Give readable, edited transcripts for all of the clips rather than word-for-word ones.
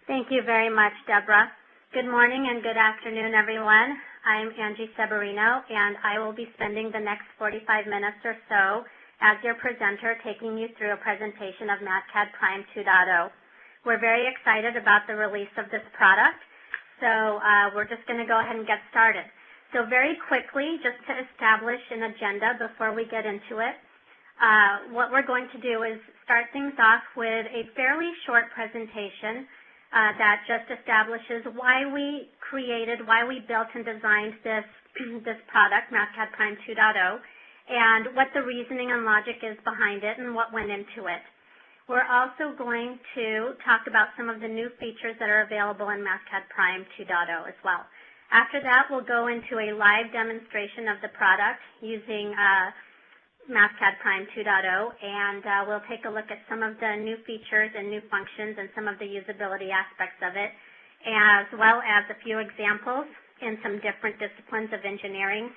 Thank you very much, Deborah. Good morning and good afternoon, everyone. I'm Angie Severino, and I will be spending the next 45 minutes or so as your presenter, taking you through a presentation of Mathcad Prime 2.0. We're very excited about the release of this product, so we're just going to go ahead and get started. So very quickly, just to establish an agenda before we get into it, what we're going to do is start things off with a fairly short presentation that just establishes why we built and designed this product, Mathcad Prime 2.0, and what the reasoning and logic is behind it and what went into it. We're also going to talk about some of the new features that are available in Mathcad Prime 2.0 as well. After that, we'll go into a live demonstration of the product using Mathcad Prime 2.0, and we'll take a look at some of the new features and new functions and some of the usability aspects of it, as well as a few examples in some different disciplines of engineering.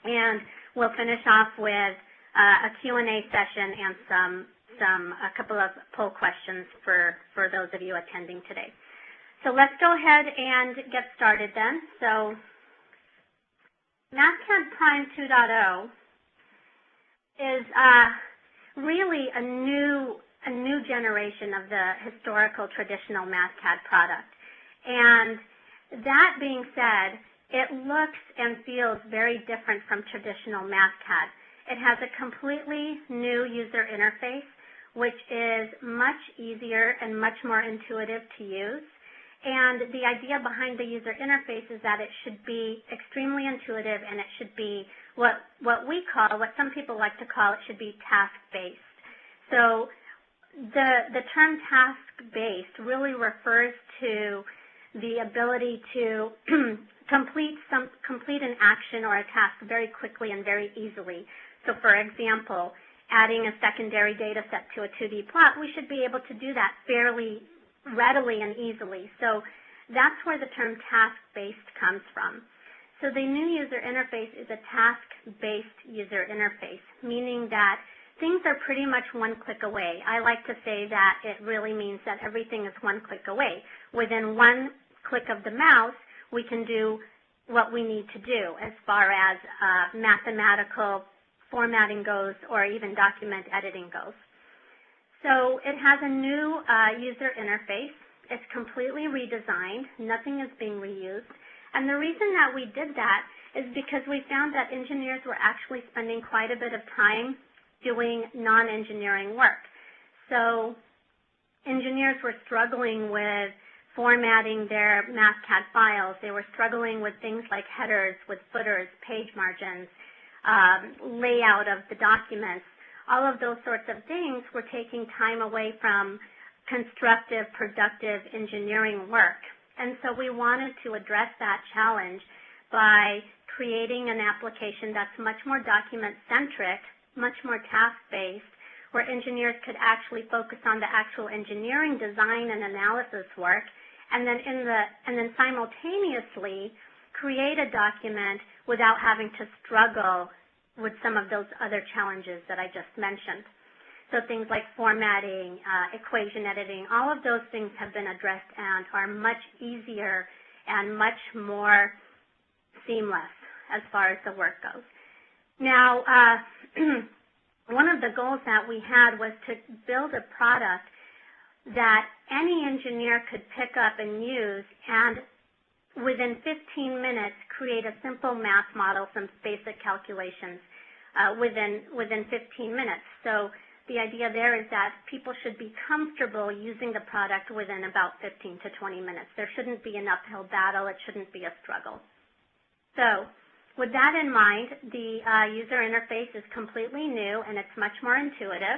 And we'll finish off with a Q&A session and a couple of poll questions for those of you attending today. So let's go ahead and get started then. So Mathcad Prime 2.0 is really a new generation of the historical traditional Mathcad product. And that being said, it looks and feels very different from traditional Mathcad. It has a completely new user interface, which is much easier and much more intuitive to use. And the idea behind the user interface is that it should be extremely intuitive, and it should be what some people like to call, it should be task-based. So the term task-based really refers to the ability to complete an action or a task very quickly and very easily. So for example, adding a secondary data set to a 2D plot, we should be able to do that fairly readily and easily. So that's where the term task-based comes from. So the new user interface is a task-based user interface, meaning that things are pretty much one click away. I like to say that it really means that everything is one click away. Within one click of the mouse, we can do what we need to do as far as mathematical formatting goes, or even document editing goes. So it has a new user interface. It's completely redesigned. Nothing is being reused. And the reason that we did that is because we found that engineers were actually spending quite a bit of time doing non-engineering work. So engineers were struggling with formatting their Mathcad files. They were struggling with things like headers, with footers, page margins, layout of the documents. All of those sorts of things were taking time away from constructive, productive engineering work. And so we wanted to address that challenge by creating an application that's much more document-centric, much more task-based, where engineers could actually focus on the actual engineering design and analysis work, and then simultaneously create a document without having to struggle with some of those other challenges that I just mentioned. So things like formatting, equation editing, all of those things have been addressed and are much easier and much more seamless as far as the work goes. Now, one of the goals that we had was to build a product that any engineer could pick up and use, and within 15 minutes create a simple math model, some basic calculations within 15 minutes. So the idea there is that people should be comfortable using the product within about 15 to 20 minutes. There shouldn't be an uphill battle. It shouldn't be a struggle. So with that in mind, the user interface is completely new, and it's much more intuitive.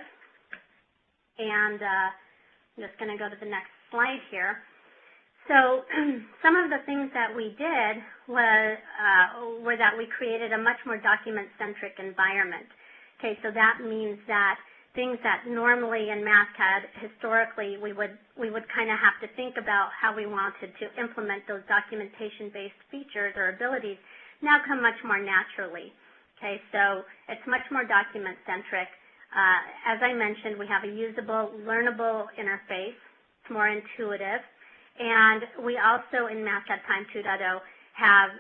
And I'm just going to go to the next slide here. So some of the things that we did were that we created a much more document-centric environment. Okay, so that means that things that normally in Mathcad, historically, we would kind of have to think about how we wanted to implement those documentation-based features or abilities now come much more naturally. Okay, so it's much more document-centric. As I mentioned, we have a usable, learnable interface. It's more intuitive. And we also, in Mathcad Prime 2.0, have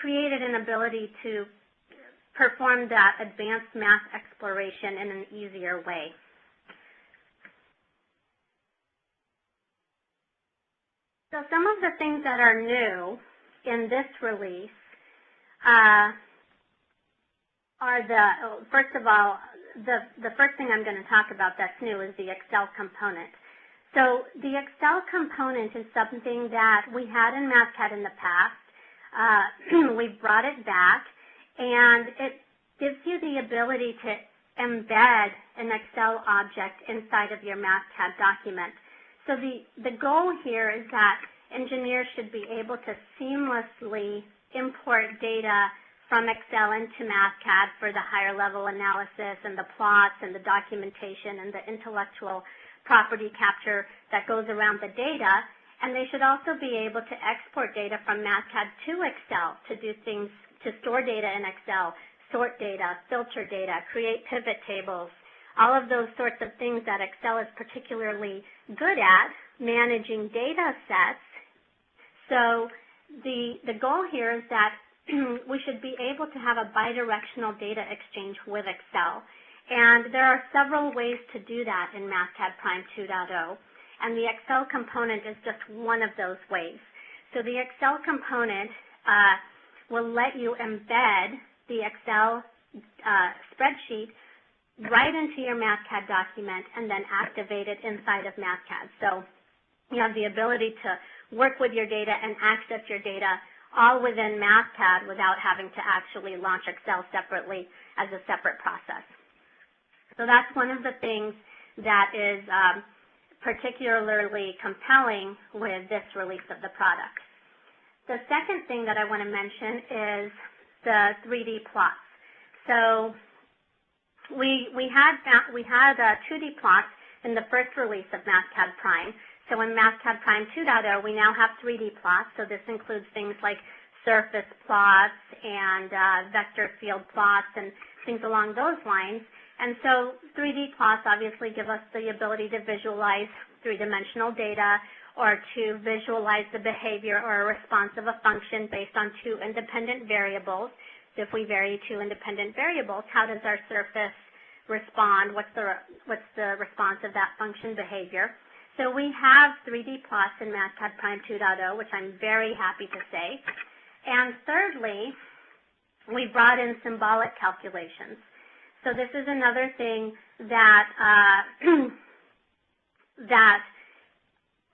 created an ability to perform that advanced math exploration in an easier way. So some of the things that are new in this release are first of all, the first thing I'm going to talk about that's new is the Excel component. So the Excel component is something that we had in Mathcad in the past. We've brought it back, and it gives you the ability to embed an Excel object inside of your Mathcad document. So the goal here is that engineers should be able to seamlessly import data from Excel into Mathcad for the higher level analysis and the plots and the documentation and the intellectual property capture that goes around the data. And they should also be able to export data from Mathcad to Excel to do things, to store data in Excel, sort data, filter data, create pivot tables, all of those sorts of things that Excel is particularly good at, managing data sets. So the goal here is that we should be able to have a bidirectional data exchange with Excel. And there are several ways to do that in Mathcad Prime 2.0. And the Excel component is just one of those ways. So the Excel component will let you embed the Excel spreadsheet right into your Mathcad document and then activate it inside of Mathcad. So you have the ability to work with your data and access your data all within Mathcad without having to actually launch Excel separately as a separate process. So that's one of the things that is particularly compelling with this release of the product. The second thing that I want to mention is the 3D plots. So we had 2D plots in the first release of Mathcad Prime. So in Mathcad Prime 2.0, we now have 3D plots. So this includes things like surface plots and vector field plots and things along those lines. And so 3D plots obviously give us the ability to visualize three-dimensional data or to visualize the behavior or a response of a function based on two independent variables. So if we vary two independent variables, how does our surface respond? What's the response of that function behavior? So we have 3D plots in Mathcad Prime 2.0, which I'm very happy to say. And thirdly, we brought in symbolic calculations. So this is another thing that that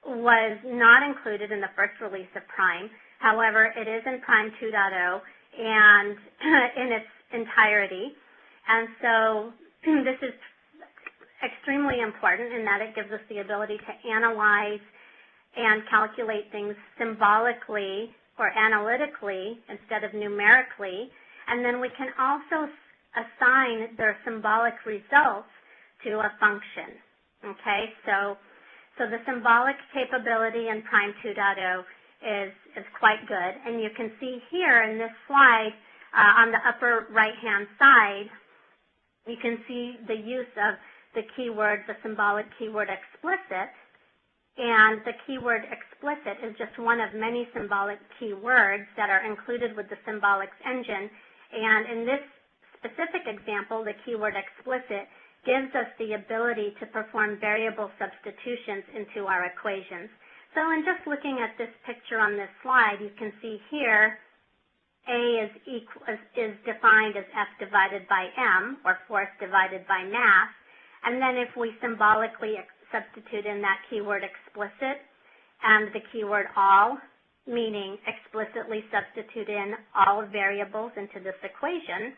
was not included in the first release of Prime. However, it is in Prime 2.0 and in its entirety. And so this is extremely important in that it gives us the ability to analyze and calculate things symbolically or analytically instead of numerically. And then we can also assign their symbolic results to a function. Okay, so the symbolic capability in Prime 2.0 is quite good. And you can see here in this slide on the upper right-hand side, you can see the use of the keyword, the symbolic keyword explicit. And the keyword explicit is just one of many symbolic keywords that are included with the symbolics engine. And in this specific example, the keyword explicit gives us the ability to perform variable substitutions into our equations. So in just looking at this picture on this slide, you can see here A is defined as F divided by M, or force divided by mass. And then if we symbolically substitute in that keyword explicit and the keyword all, meaning explicitly substitute in all variables into this equation,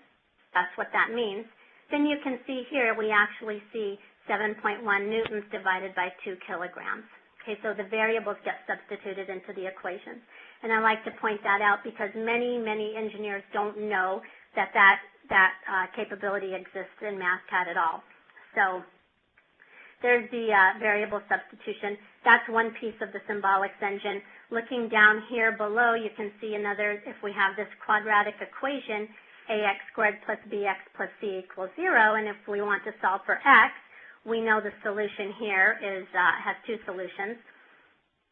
that's what that means, then you can see here we actually see 7.1 newtons divided by 2 kilograms. Okay, so the variables get substituted into the equations. And I like to point that out because many, many engineers don't know that capability exists in Mathcad at all. So there's the variable substitution. That's one piece of the symbolics engine. Looking down here below, you can see another, if we have this quadratic equation, ax squared plus bx plus c equals 0, and if we want to solve for x, we know the solution here is has two solutions.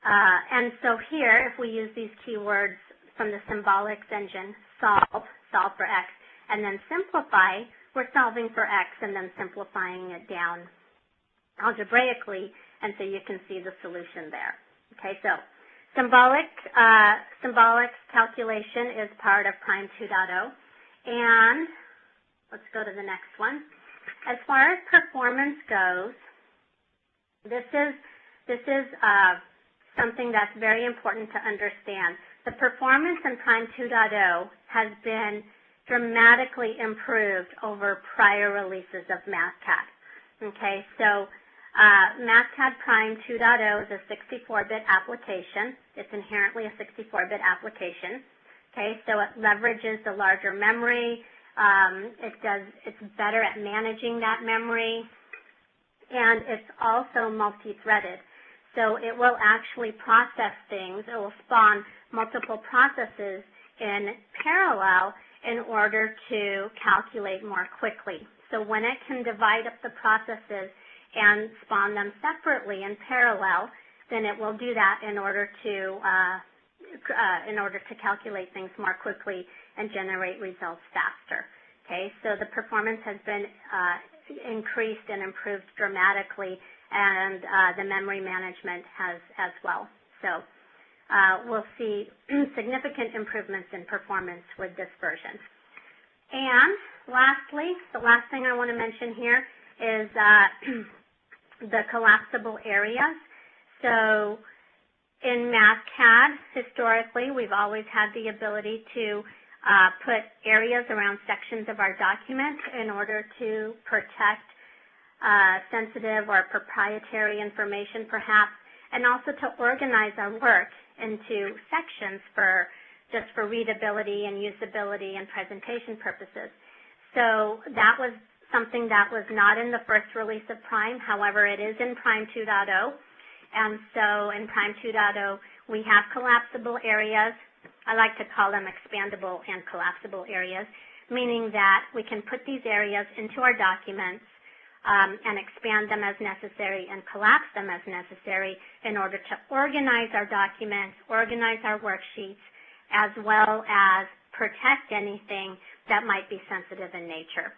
And so here, if we use these keywords from the symbolics engine, solve for X, and then simplify, we're solving for X and then simplifying it down algebraically, and so you can see the solution there. Okay, so symbolics calculation is part of Prime 2.0, and let's go to the next one. As far as performance goes, this is something that's very important to understand. The performance in Prime 2.0 has been dramatically improved over prior releases of Mathcad. Okay, so Mathcad Prime 2.0 is a 64-bit application. It's inherently a 64-bit application. Okay, so it leverages the larger memory. It's better at managing that memory, and it's also multi-threaded. So it will actually process things. It will spawn multiple processes in parallel in order to calculate more quickly. So when it can divide up the processes and spawn them separately in parallel, then it will do that in order to calculate things more quickly and generate results faster. Okay, so the performance has been increased and improved dramatically, and the memory management has as well. So we'll see significant improvements in performance with this version. And lastly, the last thing I want to mention here is the collapsible areas. So in Mathcad, historically, we've always had the ability to put areas around sections of our document in order to protect sensitive or proprietary information, perhaps, and also to organize our work into sections just for readability and usability and presentation purposes. So that was something that was not in the first release of Prime. However, it is in Prime 2.0. And so in Prime 2.0, we have collapsible areas. I like to call them expandable and collapsible areas, meaning that we can put these areas into our documents and expand them as necessary and collapse them as necessary in order to organize our documents, organize our worksheets, as well as protect anything that might be sensitive in nature.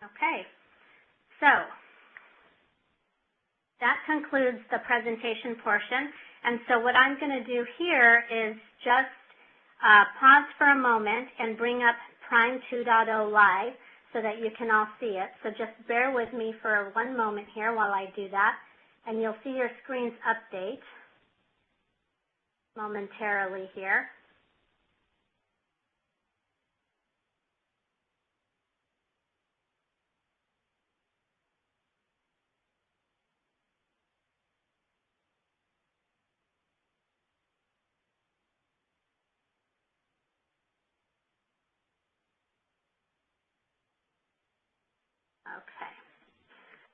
Okay, so that concludes the presentation portion. And so what I'm going to do here is just pause for a moment and bring up Prime 2.0 live so that you can all see it. So just bear with me for one moment here while I do that, and you'll see your screens update momentarily here.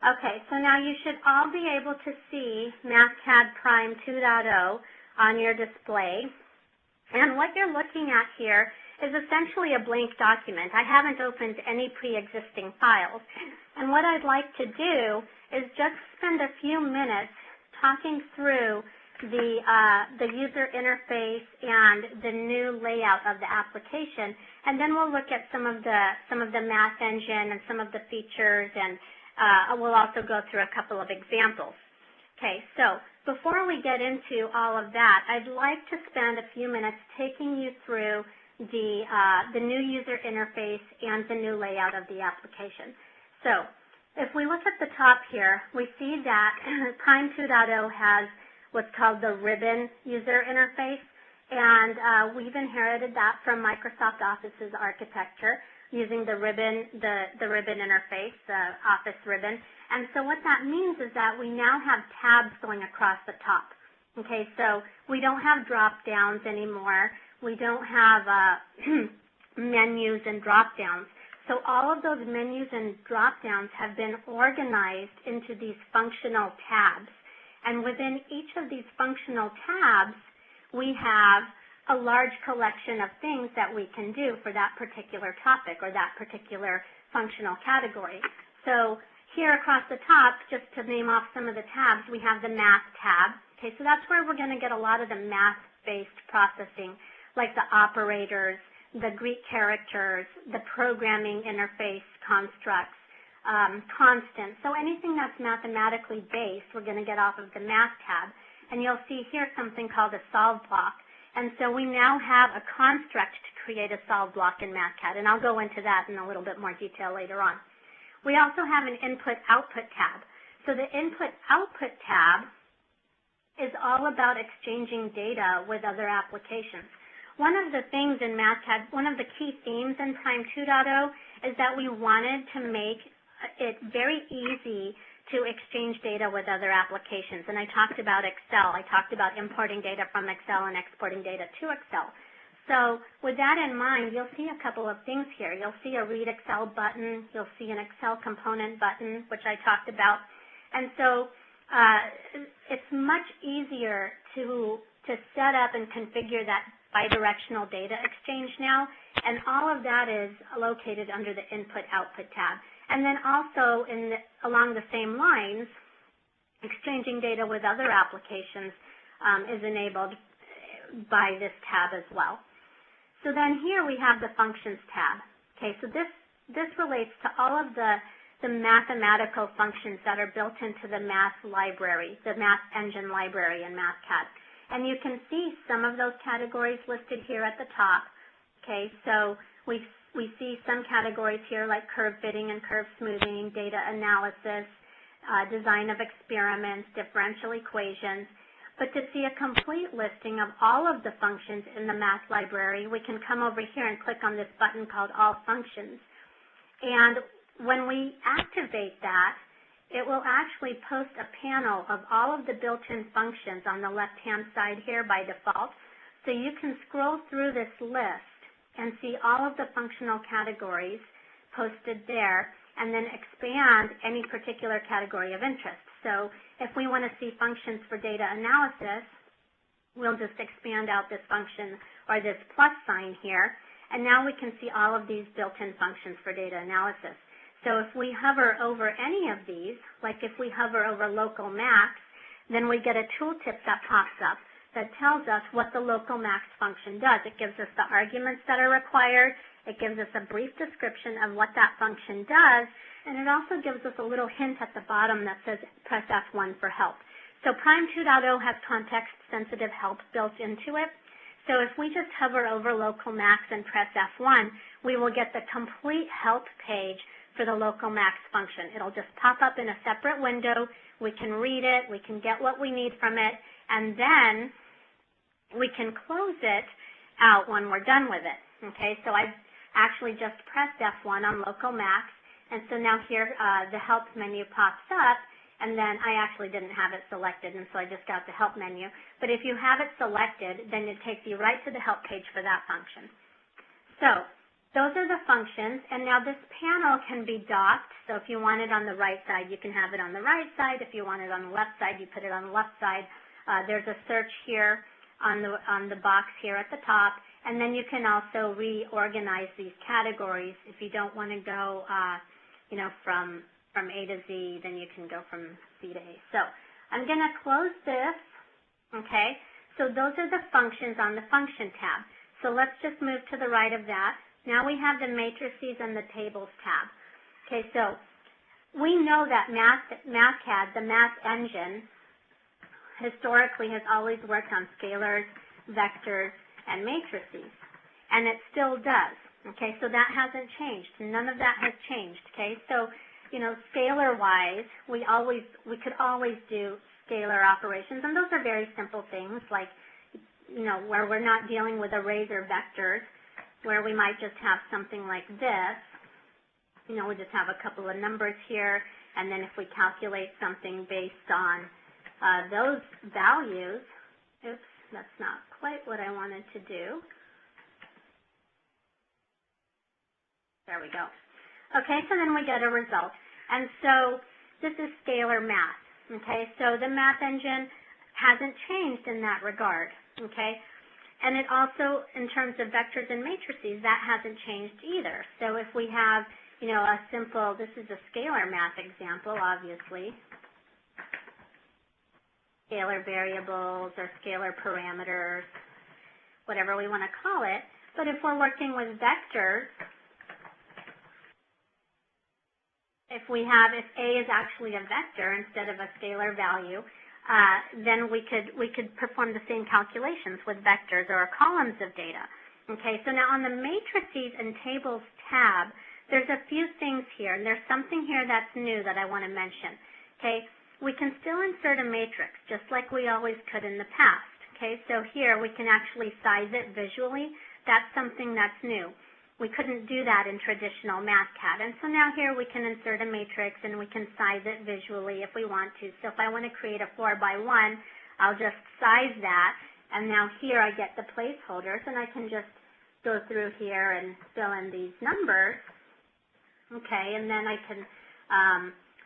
Okay, so now you should all be able to see Mathcad Prime 2.0 on your display. And what you're looking at here is essentially a blank document. I haven't opened any pre-existing files. And what I'd like to do is just spend a few minutes talking through the user interface and the new layout of the application, and then we'll look at some of the math engine and some of the features, and we'll also go through a couple of examples. Okay, so before we get into all of that, I'd like to spend a few minutes taking you through the new user interface and the new layout of the application. So if we look at the top here, we see that Prime 2.0 has what's called the ribbon user interface, and we've inherited that from Microsoft Office's architecture using the ribbon interface, the Office ribbon. And so what that means is that we now have tabs going across the top. Okay, so we don't have drop downs anymore. We don't have menus and drop downs. So all of those menus and drop downs have been organized into these functional tabs. And within each of these functional tabs, we have a large collection of things that we can do for that particular topic or that particular functional category. So here across the top, just to name off some of the tabs, we have the Math tab. Okay, so that's where we're going to get a lot of the math-based processing, like the operators, the Greek characters, the programming interface constructs, constants. So anything that's mathematically based, we're going to get off of the Math tab. And you'll see here something called a solve block. And so we now have a construct to create a solve block in Mathcad, and I'll go into that in a little bit more detail later on. We also have an input-output tab. So the input-output tab is all about exchanging data with other applications. One of the things in Mathcad, one of the key themes in Prime 2.0 is that we wanted to make it very easy to exchange data with other applications. And I talked about Excel. I talked about importing data from Excel and exporting data to Excel. So with that in mind, you'll see a couple of things here. You'll see a Read Excel button. You'll see an Excel component button, which I talked about. And so it's much easier to set up and configure that bidirectional data exchange now. And all of that is located under the Input-Output tab. And then also along the same lines, exchanging data with other applications is enabled by this tab as well. So then here we have the Functions tab. Okay, so this relates to all of the mathematical functions that are built into the math library, the math engine library in Mathcad. And you can see some of those categories listed here at the top. Okay, so we see some categories here like curve fitting and curve smoothing, data analysis, design of experiments, differential equations. But to see a complete listing of all of the functions in the math library, we can come over here and click on this button called All Functions. And when we activate that, it will actually post a panel of all of the built-in functions on the left-hand side here by default. So you can scroll through this list and see all of the functional categories posted there, and then expand any particular category of interest. So if we want to see functions for data analysis, we'll just expand out this function or this plus sign here, and now we can see all of these built-in functions for data analysis. So if we hover over any of these, like if we hover over local max, then we get a tooltip that pops up that tells us what the local max function does. It gives us the arguments that are required. It gives us a brief description of what that function does, and it also gives us a little hint at the bottom that says press F1 for help. So Prime 2.0 has context-sensitive help built into it. So if we just hover over local max and press F1, we will get the complete help page for the local max function. It'll just pop up in a separate window. We can read it. We can get what we need from it, and then we can close it out when we're done with it. Okay, so I've actually just pressed F1 on local max, and so now here the help menu pops up, and then I actually didn't have it selected, and so I just got the help menu. But if you have it selected, then it takes you right to the help page for that function. So those are the functions, and now this panel can be docked. So if you want it on the right side, you can have it on the right side. If you want it on the left side, you put it on the left side. There's a search here on the box here at the top, and then you can also reorganize these categories. If you don't want to go, from A to Z, then you can go from C to A. So I'm going to close this. Okay. So those are the functions on the Function tab. So let's just move to the right of that. Now we have the Matrices and the Tables tab. Okay. So we know that Mathcad, the math engine, historically has always worked on scalars, vectors, and matrices, and it still does. Okay, so that hasn't changed. None of that has changed. Okay, so scalar-wise, we could always do scalar operations, and those are very simple things like where we're not dealing with arrays or vectors, where we might just have something like this. We just have a couple of numbers here, and then if we calculate something based on those values, oops, that's not quite what I wanted to do. There we go. Okay, so then we get a result. And so this is scalar math. Okay, so the math engine hasn't changed in that regard. Okay, and it also, in terms of vectors and matrices, that hasn't changed either. So if we have, a simple, this is a scalar math example, obviously. scalar variables or scalar parameters, whatever we want to call it. But if we're working with vectors, if A is actually a vector instead of a scalar value, then we could perform the same calculations with vectors or columns of data. Okay, so now on the matrices and tables tab, there's a few things here, and there's something here that's new that I want to mention. Okay, we can still insert a matrix just like we always could in the past. Okay, so here we can actually size it visually. That's something that's new. We couldn't do that in traditional Mathcad. And so now here we can insert a matrix and we can size it visually if we want to. So if I want to create a 4x1, I'll just size that. And now here I get the placeholders and I can just go through here and fill in these numbers. Okay, and then I can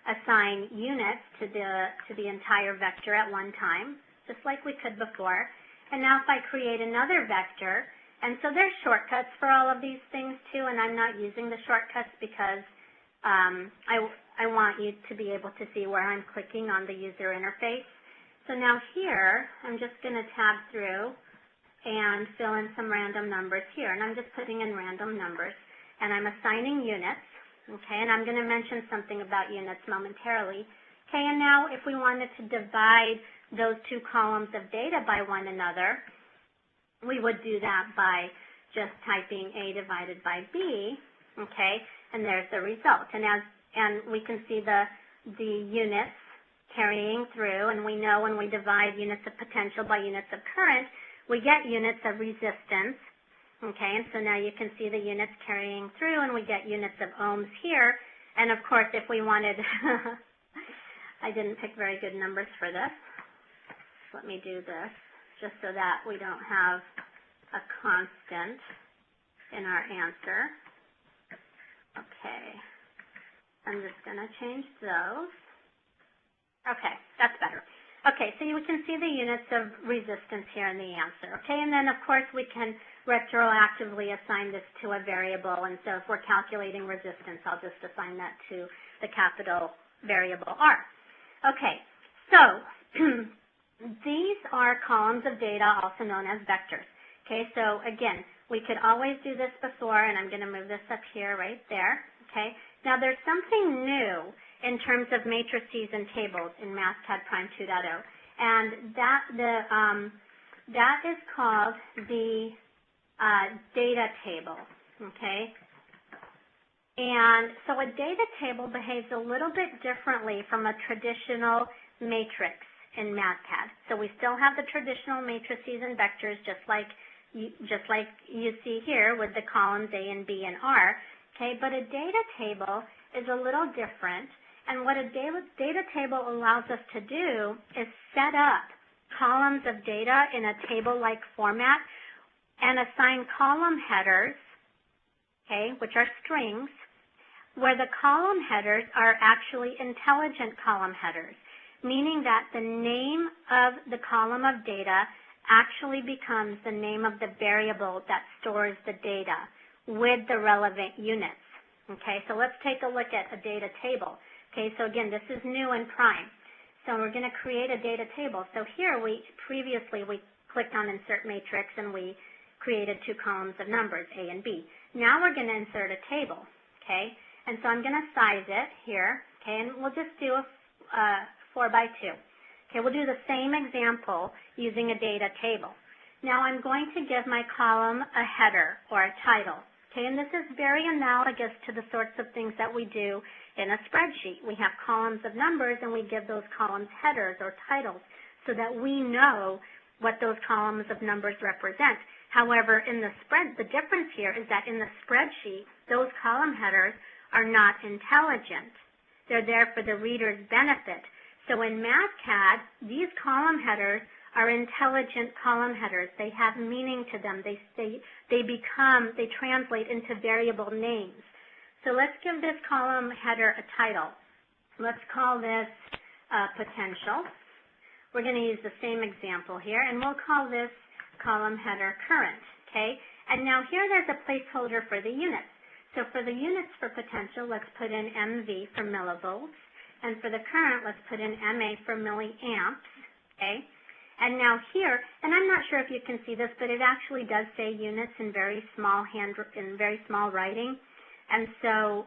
assign units to the entire vector at one time, just like we could before. And now if I create another vector, and so there's shortcuts for all of these things too, and I'm not using the shortcuts because I want you to be able to see where I'm clicking on the user interface. So now here, I'm just going to tab through and fill in some random numbers here, and I'm just putting in random numbers, and I'm assigning units, okay, and I'm going to mention something about units momentarily. Okay, and now if we wanted to divide those two columns of data by one another, we would do that by just typing A divided by B, okay, and there's the result. And we can see the units carrying through, and we know when we divide units of potential by units of current, we get units of resistance, okay, and so now you can see the units carrying through, and we get units of ohms here. And of course, if we wanted, I didn't pick very good numbers for this. Let me do this, just so that we don't have a constant in our answer. Okay, I'm just going to change those. Okay, that's better. Okay, so you can see the units of resistance here in the answer. Okay, and then of course we can retroactively assign this to a variable, and so if we're calculating resistance, I'll just assign that to the capital variable R. Okay, so these are columns of data, also known as vectors. Okay, so again, we could always do this before, and I'm going to move this up here, right there. Okay, now there's something new in terms of matrices and tables in Mathcad Prime 2.0, and that is called the data table. Okay, and so a data table behaves a little bit differently from a traditional matrix in Mathcad. So we still have the traditional matrices and vectors, just like you see here with the columns A and B and R. Okay, but a data table is a little different, and what a data table allows us to do is set up columns of data in a table-like format and assign column headers, okay, which are strings, where the column headers are actually intelligent column headers, meaning that the name of the column of data actually becomes the name of the variable that stores the data with the relevant units. Okay, so let's take a look at a data table. Okay, so again, this is new in Prime. So we're going to create a data table. So here previously we clicked on Insert Matrix and we created two columns of numbers, A and B. Now we're going to insert a table. Okay, and so I'm going to size it here. Okay, and we'll just do a 4x2. Okay, we'll do the same example using a data table. Now I'm going to give my column a header or a title. Okay, and this is very analogous to the sorts of things that we do in a spreadsheet. We have columns of numbers and we give those columns headers or titles so that we know what those columns of numbers represent. However, in the difference here is that in the spreadsheet, those column headers are not intelligent. They're there for the reader's benefit. So in Mathcad, these column headers are intelligent column headers. They have meaning to them. They translate into variable names. So let's give this column header a title. Let's call this potential. We're going to use the same example here, and we'll call this column header current. Okay? And now here there's a placeholder for the units. So for the units for potential, let's put in MV for millivolts. And for the current, let's put in MA for milliamps. okay? And now here, and I'm not sure if you can see this, but it actually does say units in very small writing. And so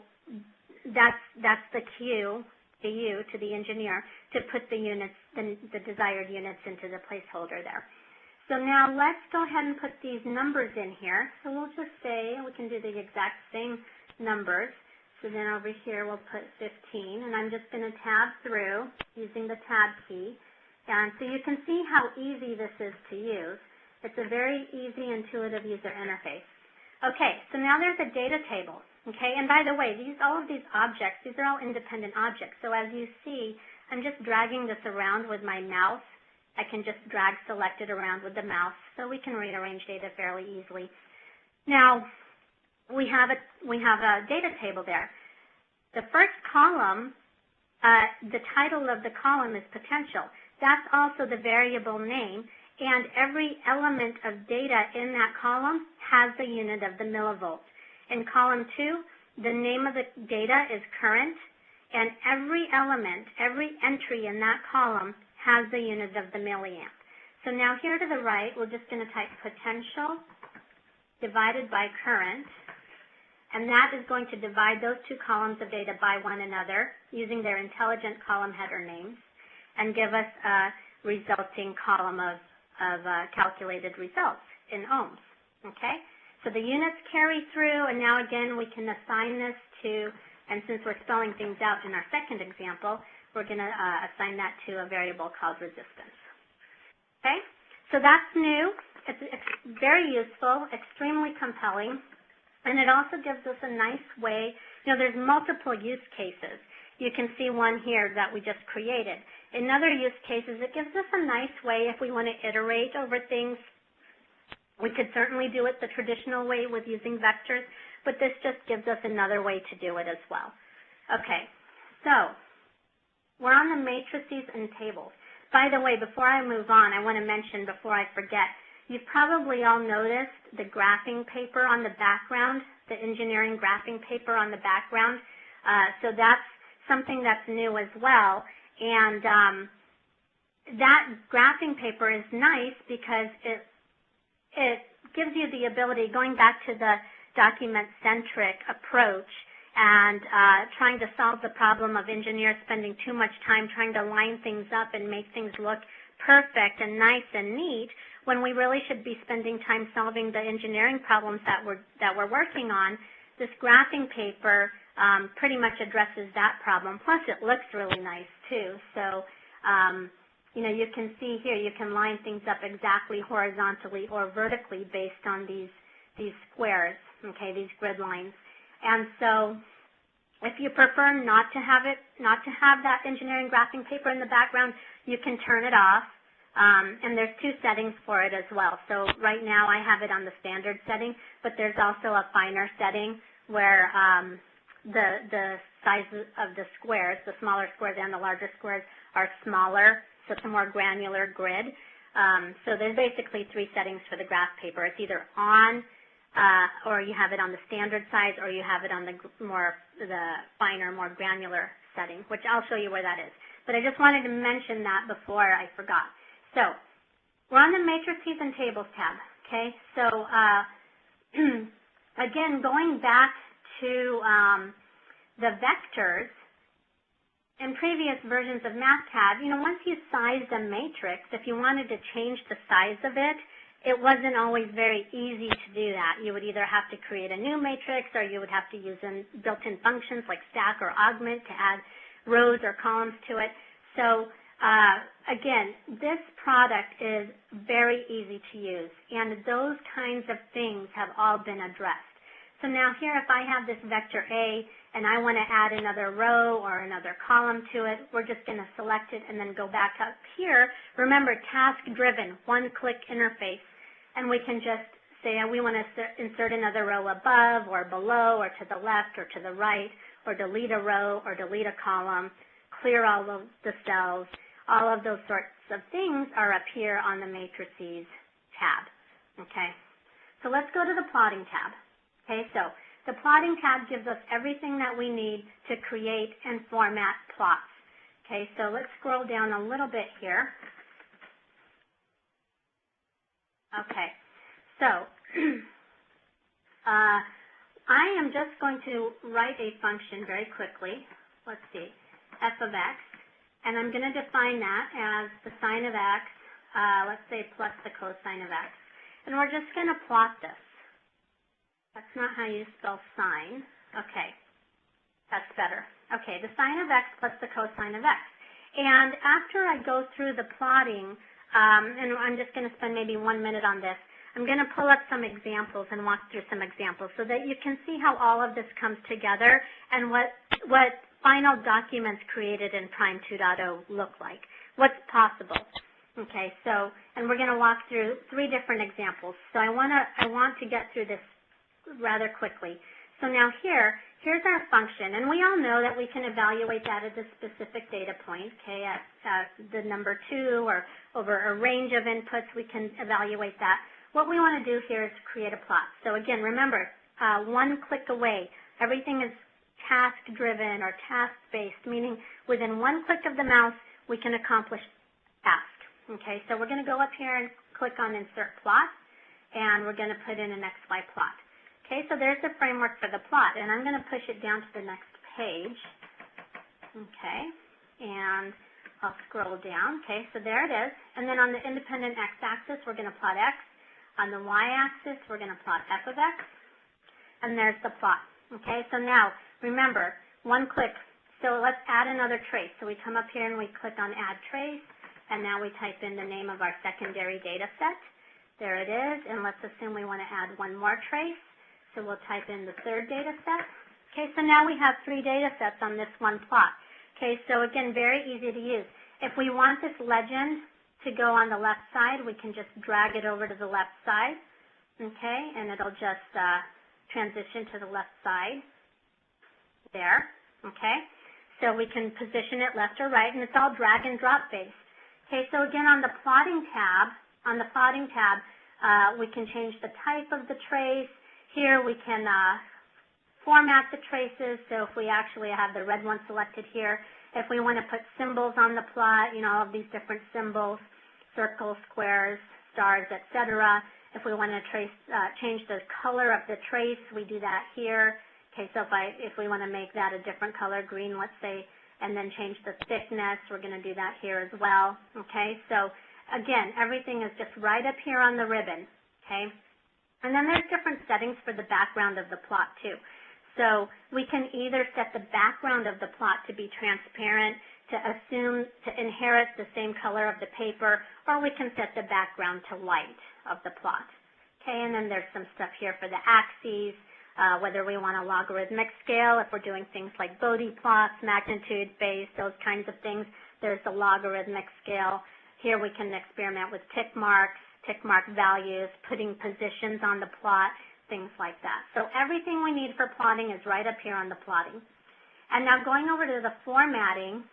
that's the cue to you, to the engineer, to put the units, the desired units into the placeholder there. So now let's go ahead and put these numbers in here. So we'll just say, we can do the exact same numbers. So then over here we'll put 15, and I'm just going to tab through using the tab key. And so you can see how easy this is to use. It's a very easy, intuitive user interface. Okay, so now there's a data table. Okay, and by the way, all of these objects, these are all independent objects. So as you see, I'm just dragging this around with my mouse. I can just drag select it around with the mouse, so we can rearrange data fairly easily. Now, we have a data table there. The first column, the title of the column is potential. That's also the variable name, and every element of data in that column has the unit of the millivolts. In column 2, the name of the data is current, and every element, every entry in that column has the unit of the milliamp. So now here to the right, we're just going to type potential divided by current, and that is going to divide those two columns of data by one another using their intelligent column header names, and give us a resulting column of calculated results in ohms, okay? So the units carry through, and now again we can assign this to, and since we're spelling things out in our second example, we're going to assign that to a variable called resistance, okay? So that's new. It's very useful, extremely compelling, and it also gives us a nice way, there's multiple use cases. You can see one here that we just created. In other use cases, it gives us a nice way if we want to iterate over things. We could certainly do it the traditional way with using vectors, but this just gives us another way to do it as well. Okay, so we're on the matrices and tables. By the way, before I move on, I want to mention before I forget, you've probably all noticed the graphing paper on the background, the engineering graphing paper on the background. So that's something that's new as well. And that graphing paper is nice because it gives you the ability, going back to the document-centric approach and trying to solve the problem of engineers spending too much time trying to line things up and make things look perfect and nice and neat, when we really should be spending time solving the engineering problems that we're working on. This graphing paper pretty much addresses that problem. Plus, it looks really nice too. So, you can see here, you can line things up exactly horizontally or vertically based on these squares, okay, these grid lines. And so, if you prefer not to have that engineering graphing paper in the background, you can turn it off. And there's two settings for it as well. So right now I have it on the standard setting, but there's also a finer setting where the size of the squares, the smaller squares and the larger squares, are smaller, so it's a more granular grid. So there's basically three settings for the graph paper. It's either on, or you have it on the standard size, or you have it on the finer, more granular setting, which I'll show you where that is. But I just wanted to mention that before I forgot. So we're on the matrices and tables tab, okay? So again, going back to the vectors, in previous versions of Mathcad, once you sized a matrix, if you wanted to change the size of it, it wasn't always very easy to do that. You would either have to create a new matrix, or you would have to use built-in functions like stack or augment to add rows or columns to it. So again, this product is very easy to use, and those kinds of things have all been addressed. So now here, if I have this vector A and I want to add another row or another column to it, we're just going to select it and then go back up here. Remember, task-driven, one-click interface, and we can just say we want to insert another row above or below or to the left or to the right, or delete a row or delete a column, clear all of the cells. All of those sorts of things are up here on the matrices tab, okay? So let's go to the plotting tab, okay? So the plotting tab gives us everything that we need to create and format plots, okay? So let's scroll down a little bit here. Okay, so I am just going to write a function very quickly. Let's see, f of x, and I'm going to define that as the sine of x, let's say plus the cosine of x. And we're just going to plot this. That's not how you spell sine. Okay, that's better. Okay, the sine of x plus the cosine of x. And after I go through the plotting, and I'm just going to spend maybe 1 minute on this, I'm going to pull up some examples and walk through some examples so that you can see how all of this comes together and what final documents created in Prime 2.0 look like, what's possible. Okay, so, and we're going to walk through 3 different examples. So I want to get through this rather quickly. So now here's our function, and we all know that we can evaluate that at a specific data point, okay, at the number 2 or over a range of inputs, we can evaluate that. What we want to do here is create a plot. So again, remember, 1 click away, everything is task-driven or task-based, meaning within 1 click of the mouse, we can accomplish task. Okay, so we're going to go up here and click on Insert Plot, and we're going to put in an XY plot. Okay, so there's the framework for the plot, and I'm going to push it down to the next page. Okay, and I'll scroll down. Okay, so there it is. And then on the independent x-axis, we're going to plot x. On the y-axis, we're going to plot f of x. And there's the plot. Okay, so now, remember, 1 click. So let's add another trace. So we come up here and we click on Add Trace, and now we type in the name of our secondary data set. There it is, and let's assume we want to add 1 more trace. So we'll type in the 3rd data set. Okay, so now we have 3 data sets on this 1 plot. Okay, so again, very easy to use. If we want this legend to go on the left side, we can just drag it over to the left side. Okay, and it'll just transition to the left side. There. Okay, so we can position it left or right, and it's all drag and drop based. Okay, so again, on the plotting tab, we can change the type of the trace. Here we can format the traces, so if we actually have the red one selected here, if we want to put symbols on the plot, all of these different symbols, circles, squares, stars, etc. If we want to change the color of the trace, we do that here. Okay, so if we want to make that a different color, green, let's say, and then change the thickness, we're going to do that here as well. Okay, so again, everything is just right up here on the ribbon. Okay. And then there's different settings for the background of the plot too. So we can either set the background of the plot to be transparent, to inherit the same color of the paper, or we can set the background to white of the plot. Okay, and then there's some stuff here for the axes, whether we want a logarithmic scale, if we're doing things like Bode plots, magnitude, phase, those kinds of things, there's the logarithmic scale. Here we can experiment with tick mark values, putting positions on the plot, things like that. So everything we need for plotting is right up here on the plotting. And now going over to the formatting,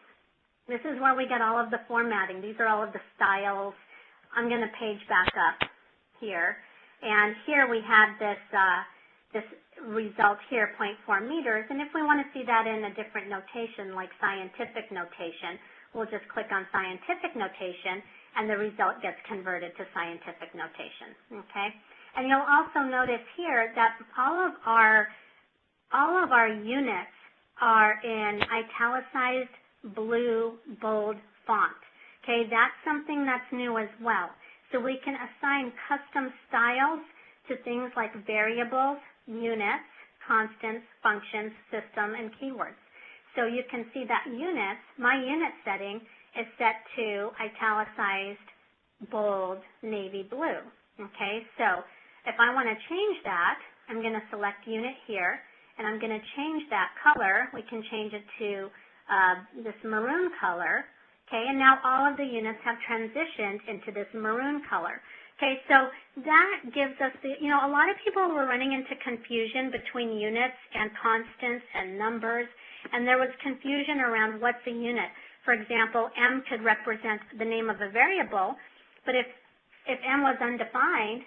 this is where we get all of the formatting. These are all of the styles. I'm going to page back up here. And here we have this result here, 0.4 meters. And if we want to see that in a different notation, like scientific notation, we'll just click on scientific notation, and the result gets converted to scientific notation. Okay, and you'll also notice here that all of our units are in italicized blue bold font. Okay, that's something that's new as well. So we can assign custom styles to things like variables, units, constants, functions, system, and keywords. So you can see that units, my unit setting is set to italicized, bold, navy blue. Okay, so if I want to change that, I'm going to select unit here, and I'm going to change that color. We can change it to this maroon color. Okay, and now all of the units have transitioned into this maroon color. Okay, so that gives us a lot of people were running into confusion between units and constants and numbers, and there was confusion around what's a unit. For example, M could represent the name of a variable, but if M was undefined,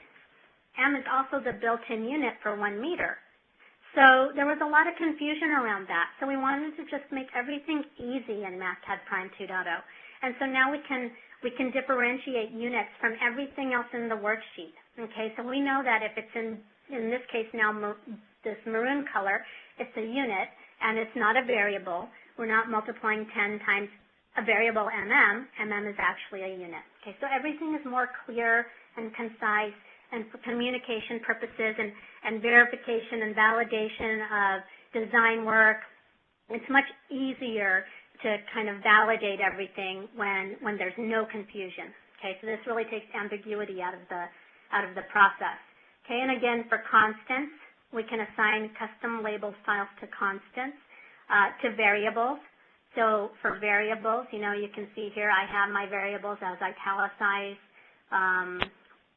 M is also the built-in unit for 1 meter. So there was a lot of confusion around that. So we wanted to just make everything easy in Mathcad Prime 2.0. And so now we can We can differentiate units from everything else in the worksheet. Okay, so we know that if it's in this case now this maroon color, it's a unit and it's not a variable. We're not multiplying 10 times a variable mm is actually a unit. Okay, so everything is more clear and concise, and for communication purposes and verification and validation of design work, it's much easier to kind of validate everything when there's no confusion. Okay, so this really takes ambiguity out of the process. Okay, and again, for constants, we can assign custom label styles to constants, to variables. So for variables, you know, you can see here I have my variables as italicized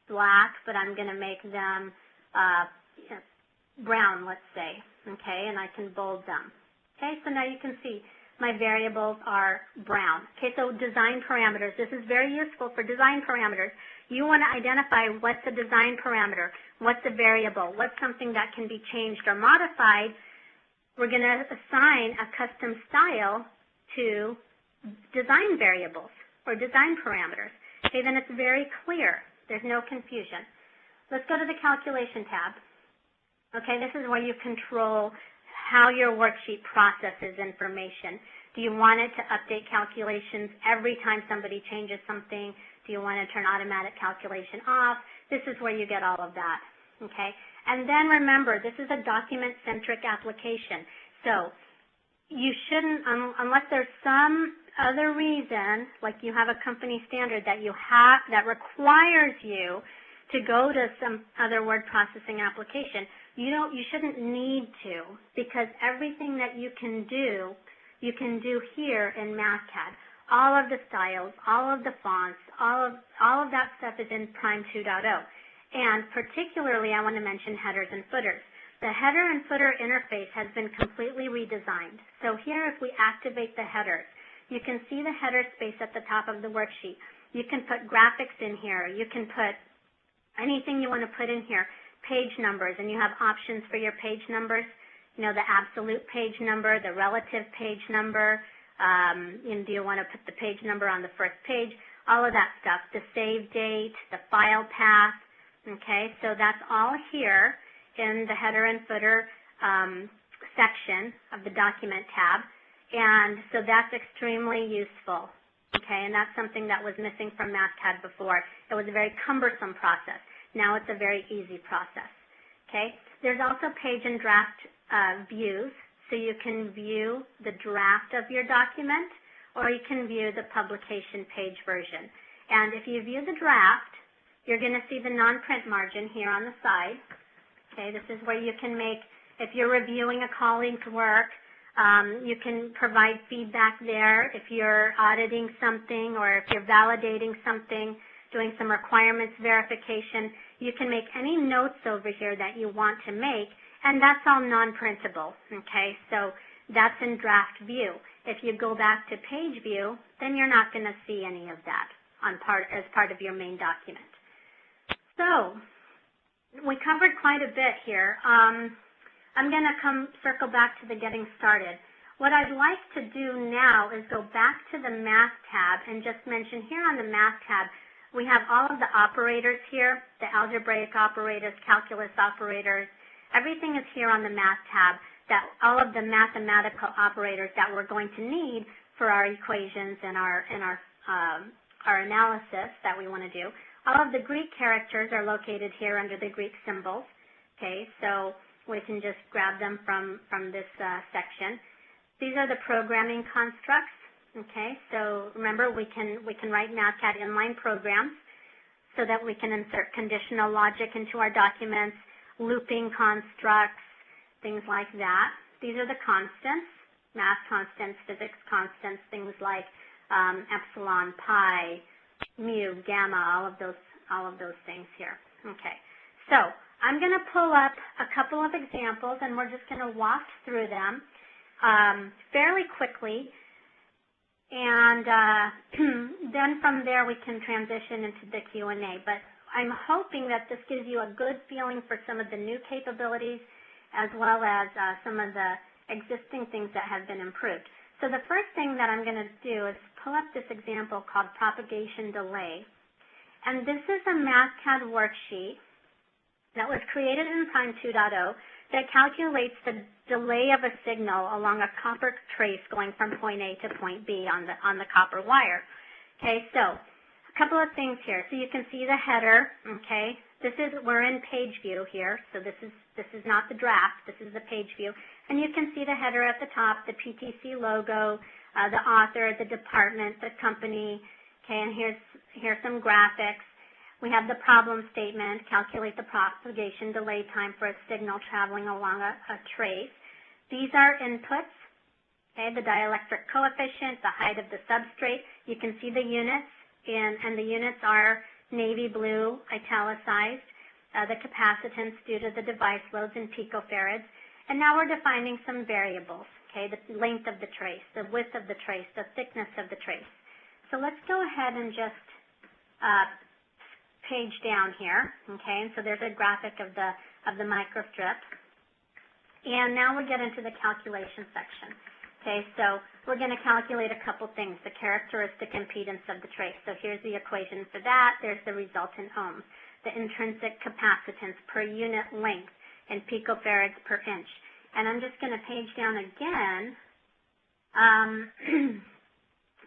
black, but I'm going to make them brown, let's say. Okay, and I can bold them. Okay, so now you can see my variables are brown. Okay, so design parameters. This is very useful for design parameters. You want to identify what's a design parameter, what's a variable, what's something that can be changed or modified. We're going to assign a custom style to design variables or design parameters. Okay, then it's very clear. There's no confusion. Let's go to the calculation tab. Okay, this is where you control how your worksheet processes information. Do you want it to update calculations every time somebody changes something? Do you want to turn automatic calculation off? This is where you get all of that. Okay, and then remember, this is a document-centric application. So you shouldn't, unless there's some other reason, like you have a company standard that you have that requires you to go to some other word processing application, you shouldn't need to, because everything that you can do here in Mathcad. All of the styles, all of the fonts, all of that stuff is in Prime 2.0. And particularly, I want to mention headers and footers. The header and footer interface has been completely redesigned. So here, if we activate the headers, you can see the header space at the top of the worksheet. You can put graphics in here. You can put anything you want to put in here. Page numbers, and you have options for your page numbers. You know, the absolute page number, the relative page number. Do you want to put the page number on the first page? All of that stuff. The save date, the file path. Okay, so that's all here in the header and footer section of the document tab. And so that's extremely useful. Okay, and that's something that was missing from Mathcad before. It was a very cumbersome process. Now it's a very easy process. Okay, there's also page and draft views, so you can view the draft of your document, or you can view the publication page version. And if you view the draft, you're going to see the non-print margin here on the side. Okay, this is where you can make, if you're reviewing a colleague's work, you can provide feedback there. If you're auditing something or if you're validating something, doing some requirements verification, you can make any notes over here that you want to make, and that's all non-printable. Okay, so that's in draft view. If you go back to page view, then you're not going to see any of that as part of your main document. So we covered quite a bit here. I'm going to circle back to the getting started. What I'd like to do now is go back to the Math tab and just mention here on the Math tab, we have all of the operators here, the algebraic operators, calculus operators. Everything is here on the Math tab, that all of the mathematical operators that we're going to need for our equations and our analysis that we want to do. All of the Greek characters are located here under the Greek symbols. Okay, so we can just grab them from this section. These are the programming constructs. Okay, so remember we can write Mathcad inline programs so that we can insert conditional logic into our documents, looping constructs, things like that. These are the constants, math constants, physics constants, things like epsilon, pi, mu, gamma, all of those things here. Okay, so I'm going to pull up a couple of examples, and we're just going to walk through them fairly quickly. And then from there we can transition into the Q&A. But I'm hoping that this gives you a good feeling for some of the new capabilities as well as some of the existing things that have been improved. So the first thing that I'm going to do is pull up this example called propagation delay. And this is a Mathcad worksheet that was created in Prime 2.0 that calculates the delay of a signal along a copper trace going from point A to point B on the copper wire. Okay, so a couple of things here. So you can see the header, okay? We're in page view here, so this is not the draft, this is the page view. And you can see the header at the top, the PTC logo, the author, the department, the company, okay, and here's some graphics. We have the problem statement, calculate the propagation delay time for a signal traveling along a trace. These are inputs, okay, the dielectric coefficient, the height of the substrate. You can see the units, and the units are navy blue, italicized, the capacitance due to the device loads in picofarads. And now we're defining some variables, okay, the length of the trace, the width of the trace, the thickness of the trace. So let's go ahead and just page down here, okay, and so there's a graphic of the microstrip. And now we get into the calculation section. Okay, so we're going to calculate a couple things, the characteristic impedance of the trace. So here's the equation for that. There's the resultant ohms, the intrinsic capacitance per unit length in picofarads per inch. And I'm just going to page down again.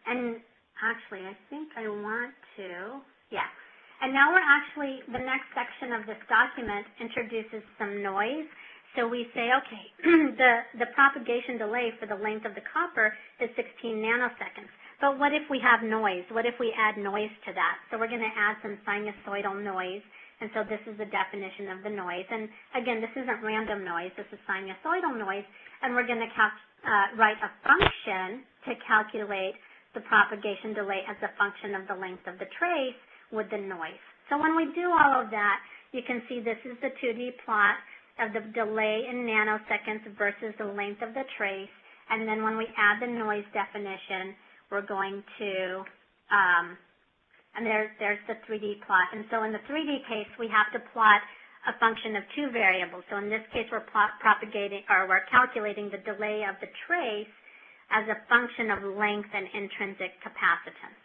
And actually, I think I want to, yeah. And now the next section of this document introduces some noise. So we say, okay, the propagation delay for the length of the copper is 16 nanoseconds. But what if we have noise? What if we add noise to that? So we're going to add some sinusoidal noise. And so this is the definition of the noise. And again, this isn't random noise. This is sinusoidal noise. And we're going to write a function to calculate the propagation delay as a function of the length of the trace with the noise. So when we do all of that, you can see this is the 2D plot of the delay in nanoseconds versus the length of the trace. And then when we add the noise definition, we're going to, and there's the 3D plot. And so in the 3D case, we have to plot a function of two variables. So in this case, we're calculating the delay of the trace as a function of length and intrinsic capacitance.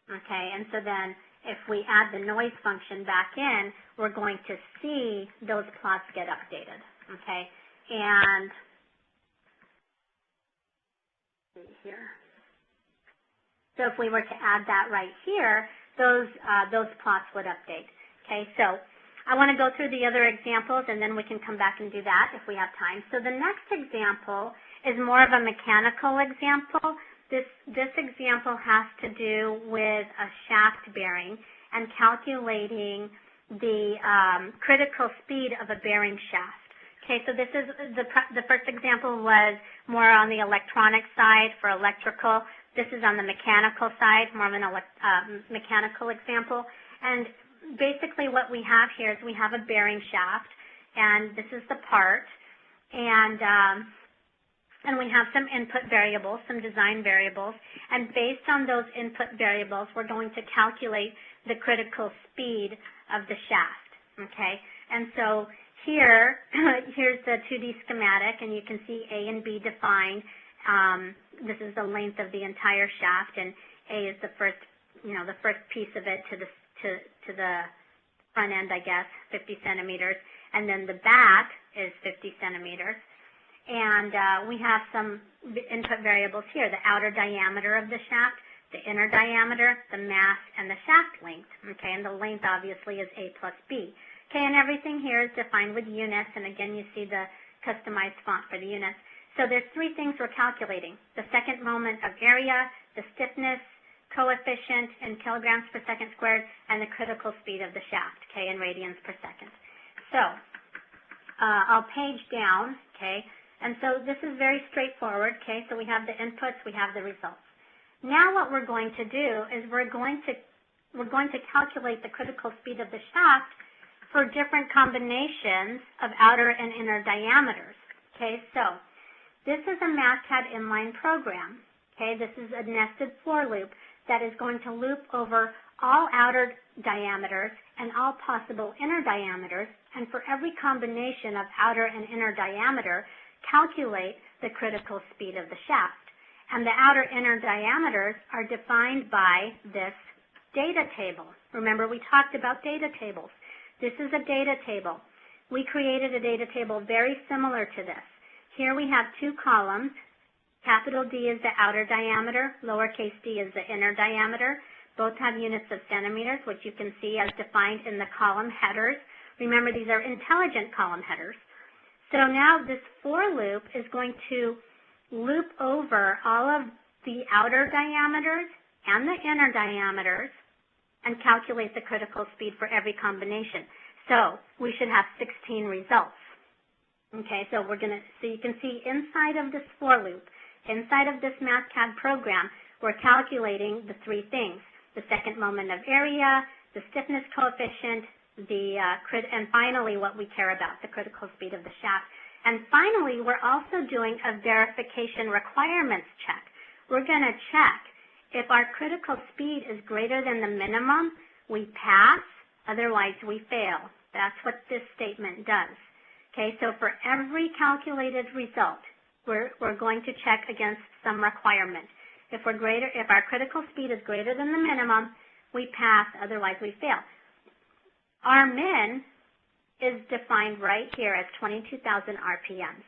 Okay, and so then if we add the noise function back in, we're going to see those plots get updated, okay? And let's see here. So if we were to add that right here, those plots would update, okay? So I want to go through the other examples, and then we can come back and do that if we have time. So the next example is more of a mechanical example. This example has to do with a shaft bearing and calculating the critical speed of a bearing shaft. Okay, so this is the first example was more on the electronic side for electrical. This is on the mechanical side, more of an mechanical example. And basically what we have here is we have a bearing shaft, and this is the part, and we have some input variables, some design variables, and based on those input variables, we're going to calculate the critical speed of the shaft, okay? And so here's the 2D schematic, and you can see A and B defined. This is the length of the entire shaft, and A is the first piece of it to the front end, I guess, 50 centimeters, and then the back is 50 centimeters. And we have some input variables here, the outer diameter of the shaft, the inner diameter, the mass, and the shaft length, okay, and the length obviously is A plus B. Okay, and everything here is defined with units, and again you see the customized font for the units. So there's three things we're calculating: the second moment of area, the stiffness coefficient in kilograms per second squared, and the critical speed of the shaft, okay, in radians per second. So I'll page down, okay. And so this is very straightforward, okay? So we have the inputs, we have the results. Now what we're going to do is we're going to calculate the critical speed of the shaft for different combinations of outer and inner diameters, okay? So this is a Mathcad inline program, okay? This is a nested for loop that is going to loop over all outer diameters and all possible inner diameters, and for every combination of outer and inner diameter, calculate the critical speed of the shaft. And the outer inner diameters are defined by this data table. Remember, we talked about data tables. This is a data table. We created a data table very similar to this. Here we have two columns. Capital D is the outer diameter, lowercase d is the inner diameter. Both have units of centimeters, which you can see as defined in the column headers. Remember, these are intelligent column headers. So now this for loop is going to loop over all of the outer diameters and the inner diameters and calculate the critical speed for every combination. So we should have 16 results. Okay, so you can see inside of this for loop, inside of this Mathcad program, we're calculating the three things: the second moment of area, the stiffness coefficient, and finally what we care about, the critical speed of the shaft. And finally, we're also doing a verification requirements check. We're going to check if our critical speed is greater than the minimum, we pass, otherwise we fail. That's what this statement does. Okay, so for every calculated result, we're going to check against some requirement. If our critical speed is greater than the minimum, we pass, otherwise we fail. Our min is defined right here as 22,000 RPMs.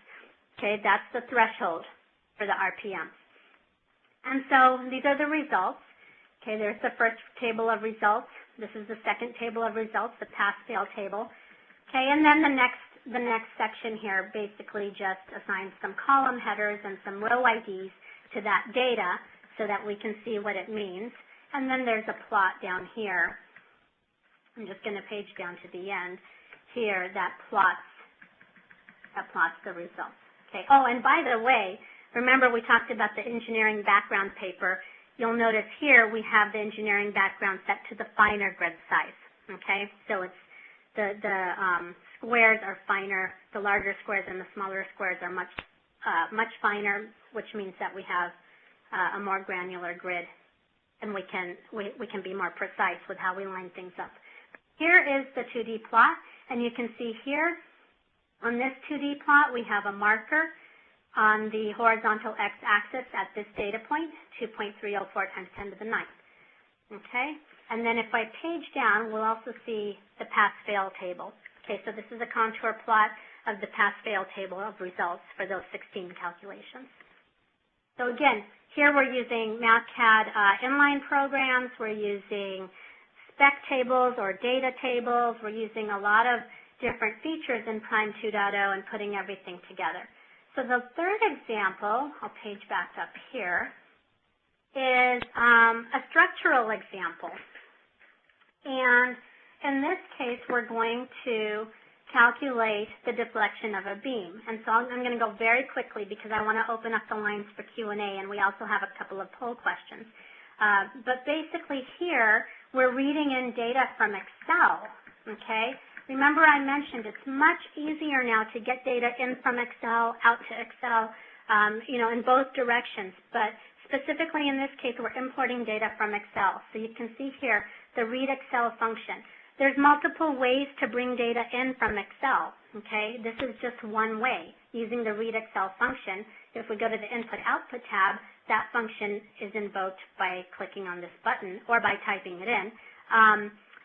Okay, that's the threshold for the RPMs. And so these are the results. Okay, there's the first table of results. This is the second table of results, the pass-fail table. Okay, and then the next section here basically just assigns some column headers and some row IDs to that data so that we can see what it means. And then there's a plot down here. I'm just going to page down to the end here that plots the results. Okay. Oh, and by the way, remember we talked about the engineering background paper. You'll notice here we have the engineering background set to the finer grid size. Okay, so it's the squares are finer, the larger squares and the smaller squares are much finer, which means that we have a more granular grid, and we can be more precise with how we line things up. Here is the 2D plot, and you can see here on this 2D plot we have a marker on the horizontal x-axis at this data point, 2.304 times 10 to the 9th. Okay, and then if I page down, we'll also see the pass-fail table. Okay, so this is a contour plot of the pass-fail table of results for those 16 calculations. So again, here we're using Mathcad inline programs, we're using spec tables or data tables, we're using a lot of different features in Prime 2.0 and putting everything together. So the third example, I'll page back up here, is a structural example. And in this case, we're going to calculate the deflection of a beam. And so I'm going to go very quickly because I want to open up the lines for Q&A, and we also have a couple of poll questions. But basically here, we're reading in data from Excel, okay? Remember I mentioned it's much easier now to get data in from Excel, out to Excel, in both directions. But specifically in this case, we're importing data from Excel. So you can see here the read Excel function. There's multiple ways to bring data in from Excel, okay? This is just one way, using the read Excel function. If we go to the input-output tab, that function is invoked by clicking on this button or by typing it in.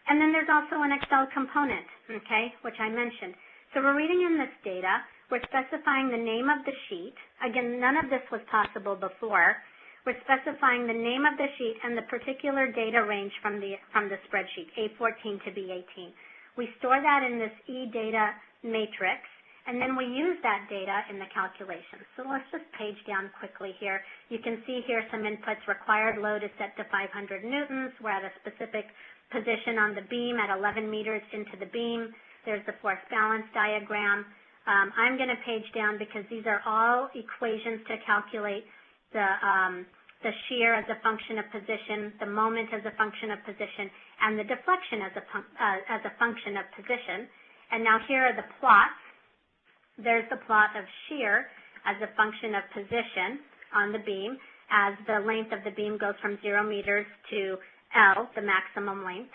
And then there's also an Excel component, okay, which I mentioned. So we're reading in this data. We're specifying the name of the sheet. Again, none of this was possible before. We're specifying the name of the sheet and the particular data range from the spreadsheet, A14 to B18. We store that in this eData matrix, and then we use that data in the calculation. So let's just page down quickly here. You can see here some inputs. Required load is set to 500 newtons. We're at a specific position on the beam at 11 meters into the beam. There's the force balance diagram. I'm going to page down because these are all equations to calculate the shear as a function of position, the moment as a function of position, and the deflection as a function of position. And now here are the plots. There's the plot of shear as a function of position on the beam as the length of the beam goes from 0 meters to L, the maximum length.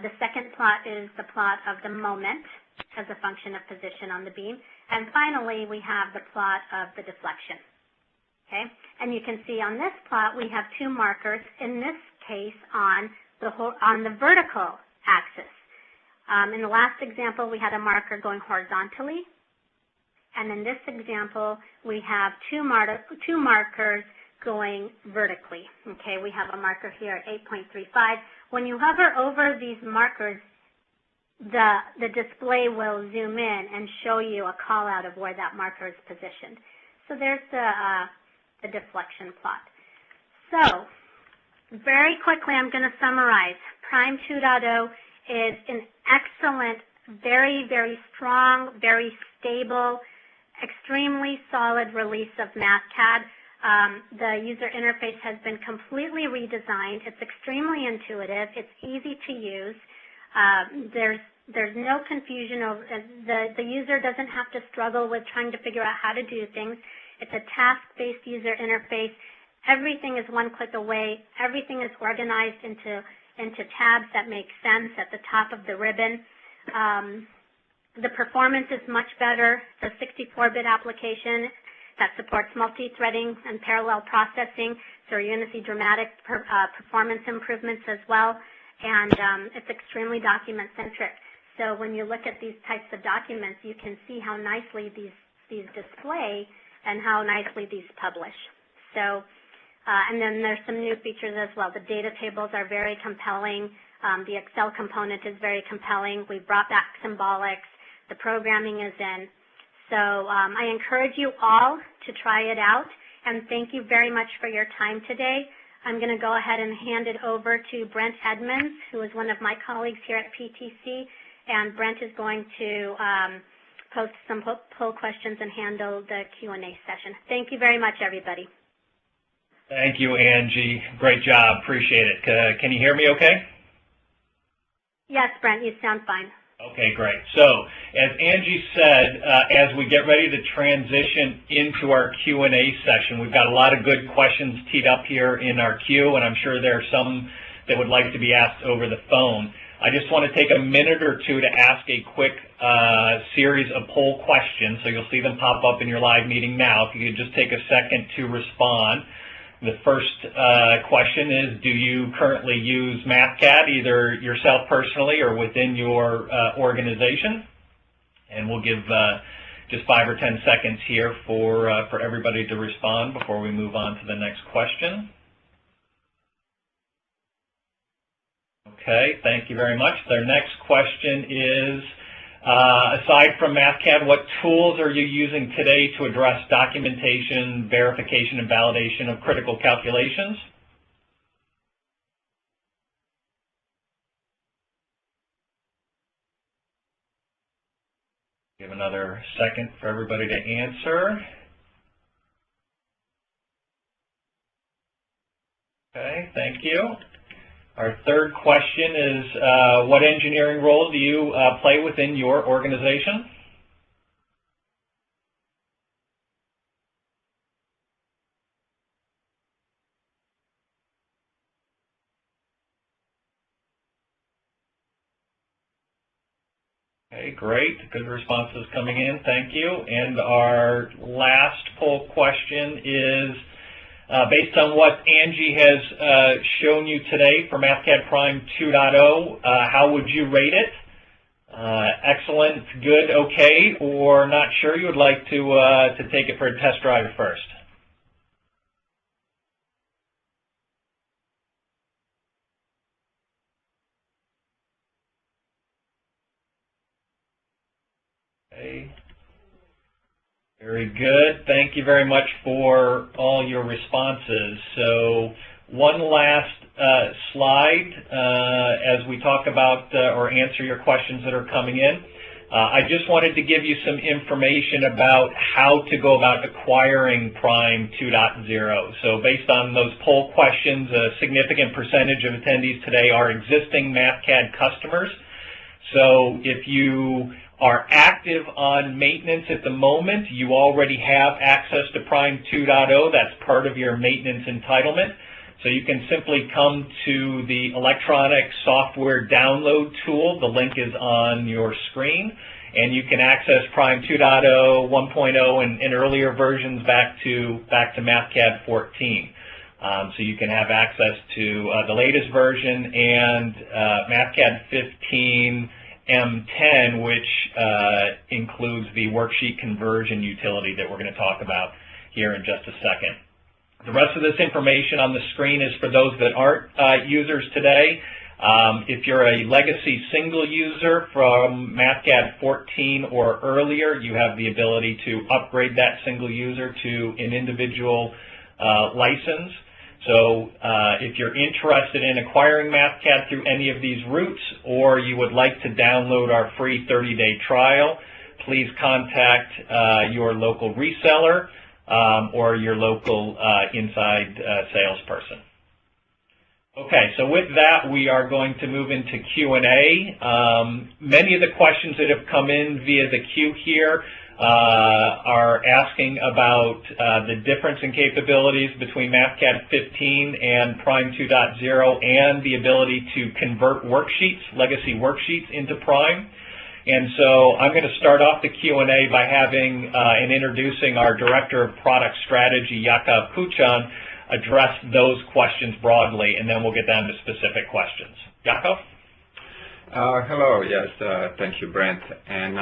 The second plot is the plot of the moment as a function of position on the beam. And finally, we have the plot of the deflection. Okay, and you can see on this plot we have two markers, in this case on the vertical axis. In the last example, we had a marker going horizontally, and in this example, we have two markers going vertically. Okay, we have a marker here at 8.35. When you hover over these markers, the display will zoom in and show you a call out of where that marker is positioned. So there's the deflection plot. So very quickly, I'm going to summarize. Prime 2.0 is an excellent, very, very strong, very stable, extremely solid release of Mathcad. The user interface has been completely redesigned. It's extremely intuitive. It's easy to use. There's no confusion. The user doesn't have to struggle with trying to figure out how to do things. It's a task-based user interface. Everything is one click away. Everything is organized into tabs that make sense at the top of the ribbon. The performance is much better. It's a 64-bit application that supports multi-threading and parallel processing, so you're going to see dramatic performance improvements as well, and it's extremely document-centric. So when you look at these types of documents, you can see how nicely these display and how nicely these publish. So, and then there's some new features as well. The data tables are very compelling. The Excel component is very compelling. We brought back symbolics. The programming is in. So I encourage you all to try it out, and thank you very much for your time today. I'm going to go ahead and hand it over to Brent Edmonds, who is one of my colleagues here at PTC, and Brent is going to post some poll questions and handle the Q&A session. Thank you very much, everybody. Thank you, Angie. Great job. Appreciate it. Can you hear me okay? Yes, Brent, you sound fine. Okay, great. So, as Angie said, as we get ready to transition into our Q&A session, we've got a lot of good questions teed up here in our queue, and I'm sure there are some that would like to be asked over the phone. I just want to take a minute or two to ask a quick series of poll questions, so you'll see them pop up in your live meeting now. If you could just take a second to respond. The first question is, do you currently use Mathcad, either yourself personally or within your organization? And we'll give just 5 or 10 seconds here for everybody to respond before we move on to the next question. Okay, thank you very much. Their next question is, aside from Mathcad, what tools are you using today to address documentation, verification, and validation of critical calculations? Give another second for everybody to answer. Okay, thank you. Our third question is, what engineering role do you play within your organization? Okay, great. Good responses coming in. Thank you. And our last poll question is, based on what Angie has shown you today for Mathcad Prime 2.0, how would you rate it? Excellent, good, okay, or not sure? You would like to take it for a test drive first? Okay. Very good. Thank you very much for all your responses. So one last slide as we talk about or answer your questions that are coming in. I just wanted to give you some information about how to go about acquiring Prime 2.0. So based on those poll questions, a significant percentage of attendees today are existing Mathcad customers. So if you are active on maintenance at the moment, you already have access to Prime 2.0. That's part of your maintenance entitlement. So you can simply come to the electronic software download tool. The link is on your screen, and you can access Prime 2.0, 1.0, and earlier versions back to Mathcad 14. So you can have access to the latest version and Mathcad 15 M10, which includes the worksheet conversion utility that we're going to talk about here in just a second. The rest of this information on the screen is for those that aren't users today. If you're a legacy single user from Mathcad 14 or earlier, you have the ability to upgrade that single user to an individual license. So if you're interested in acquiring Mathcad through any of these routes, or you would like to download our free 30-day trial, please contact your local reseller or your local inside salesperson. Okay, so with that, we are going to move into Q&A. Many of the questions that have come in via the queue here are asking about the difference in capabilities between Mathcad 15 and Prime 2.0 and the ability to convert worksheets, legacy worksheets, into Prime. And so I'm going to start off the Q&A by having and introducing our Director of Product Strategy, Yakov Kuchan, address those questions broadly, and then we'll get down to specific questions. Yakov? Hello, yes, thank you, Brent, and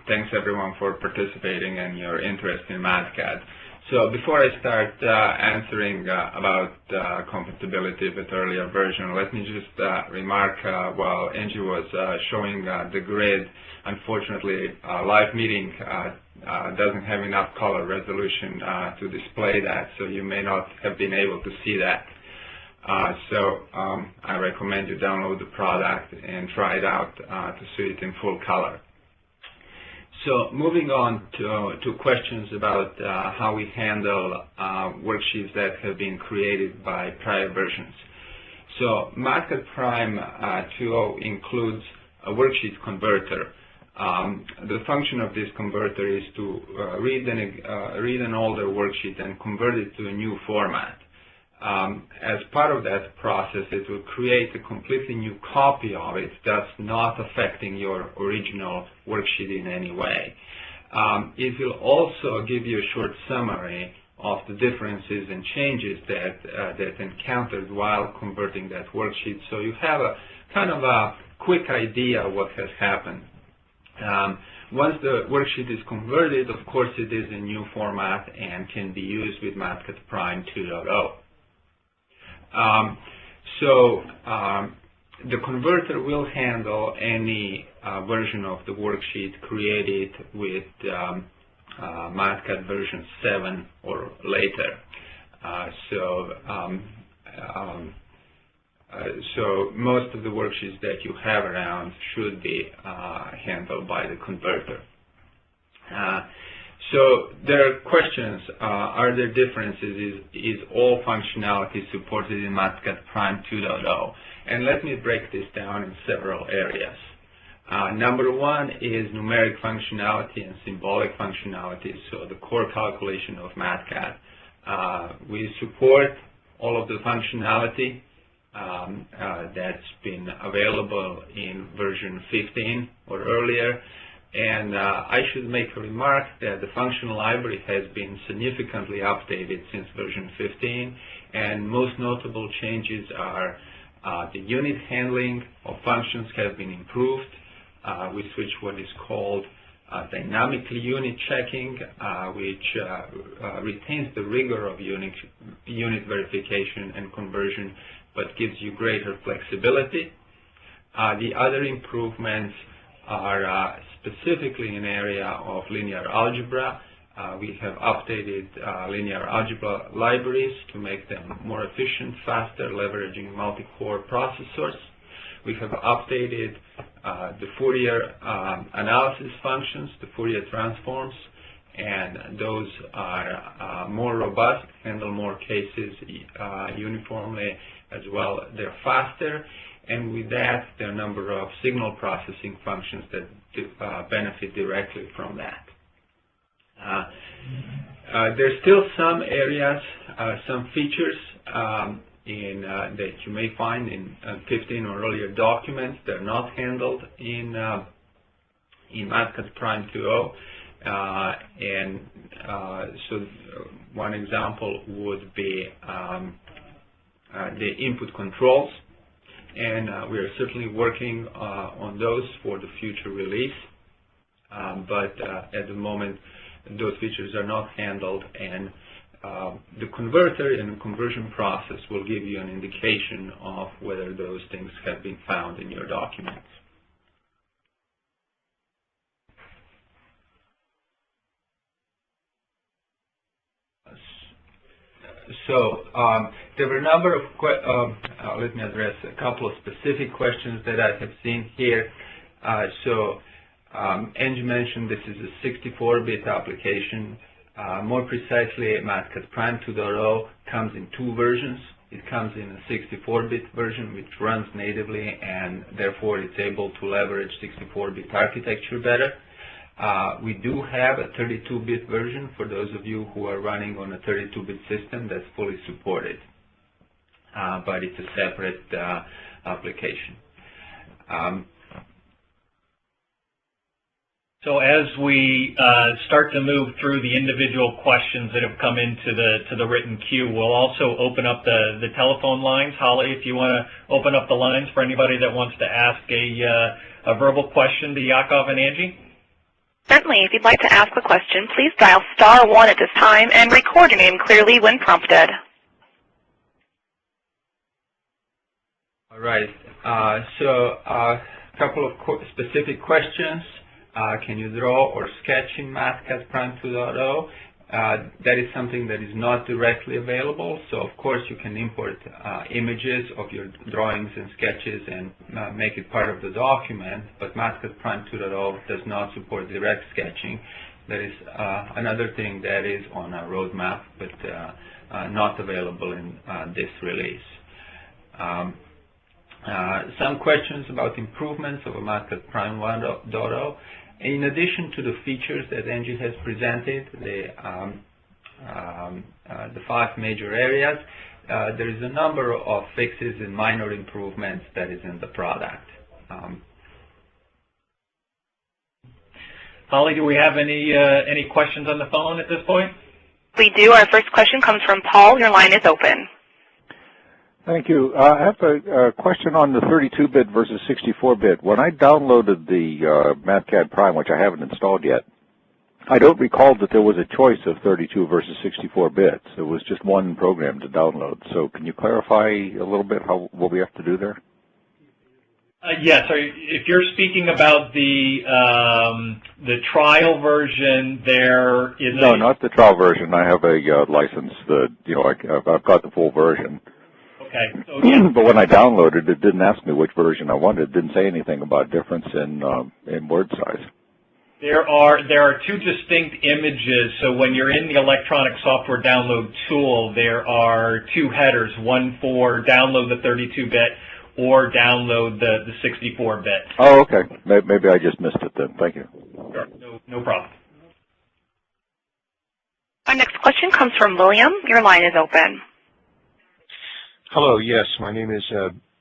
thanks everyone for participating and your interest in Mathcad. So before I start answering about compatibility with earlier version, let me just remark while Angie was showing the grid, unfortunately, live meeting doesn't have enough color resolution to display that, so you may not have been able to see that. I recommend you download the product and try it out to see it in full color. So moving on to questions about how we handle worksheets that have been created by prior versions. So Mathcad Prime 2.0 includes a worksheet converter. The function of this converter is to read an older worksheet and convert it to a new format. As part of that process, it will create a completely new copy of it, thus not affecting your original worksheet in any way. It will also give you a short summary of the differences and changes that encountered while converting that worksheet, so you have a kind of a quick idea of what has happened. Once the worksheet is converted, of course, it is a new format and can be used with Mathcad Prime 2.0. The converter will handle any version of the worksheet created with Mathcad version 7 or later. So most of the worksheets that you have around should be handled by the converter. So there are questions, are there differences, is all functionality supported in Mathcad Prime 2.0? And let me break this down in several areas. Number one is numeric functionality and symbolic functionality, so the core calculation of Mathcad. We support all of the functionality that's been available in version 15 or earlier. And I should make a remark that the function library has been significantly updated since version 15, and most notable changes are the unit handling of functions have been improved. We switched what is called dynamic unit checking, which retains the rigor of unit verification and conversion, but gives you greater flexibility. The other improvements are specifically in an area of linear algebra. We have updated linear algebra libraries to make them more efficient, faster, leveraging multi-core processors. We have updated the Fourier analysis functions, the Fourier transforms, and those are more robust, handle more cases uniformly as well. They're faster, and with that, there are a number of signal processing functions that benefit directly from that. There's still some areas, some features that you may find in 15 or earlier documents. They're not handled in Mathcad Prime 2.0. So one example would be the input controls, and we are certainly working on those for the future release. But at the moment, those features are not handled, and the converter and the conversion process will give you an indication of whether those things have been found in your documents. So there were a number of let me address a couple of specific questions that I have seen here. Angie mentioned this is a 64-bit application. More precisely, Mathcad Prime 2.0 comes in two versions. It comes in a 64-bit version, which runs natively, and therefore it's able to leverage 64-bit architecture better. We do have a 32-bit version for those of you who are running on a 32-bit system that's fully supported, but it's a separate application. So as we start to move through the individual questions that have come into the written queue, we'll also open up the telephone lines. Holly, if you want to open up the lines for anybody that wants to ask a verbal question to Yakov and Angie. Certainly. If you'd like to ask a question, please dial *1 at this time and record your name clearly when prompted. All right. So a couple of specific questions. Can you draw or sketch in Mathcad Prime 2.0? That is something that is not directly available. So, of course, you can import images of your drawings and sketches and make it part of the document. But Mathcad Prime 2.0 does not support direct sketching. That is another thing that is on our roadmap, but not available in this release. Some questions about improvements of Mathcad Prime 1.0. In addition to the features that Angie has presented, the 5 major areas, there is a number of fixes and minor improvements that is in the product. Holly, do we have any questions on the phone at this point? We do. Our first question comes from Paul. Your line is open. Thank you. I have a question on the 32-bit versus 64-bit. When I downloaded the Mathcad Prime, which I haven't installed yet, I don't recall that there was a choice of 32 versus 64 bits. It was just one program to download. So can you clarify a little bit what we have to do there? Yes. If you're speaking about the trial version, there is no, not the trial version. I have a license that I've got the full version. Okay. So, yeah. But when I downloaded, it didn't ask me which version I wanted. It didn't say anything about difference in word size. There are 2 distinct images. So when you're in the electronic software download tool, there are 2 headers, one for download the 32-bit or download the 64-bit. Oh, okay. Maybe I just missed it then. Thank you. Sure. No problem. Our next question comes from William. Your line is open. Hello, yes, my name is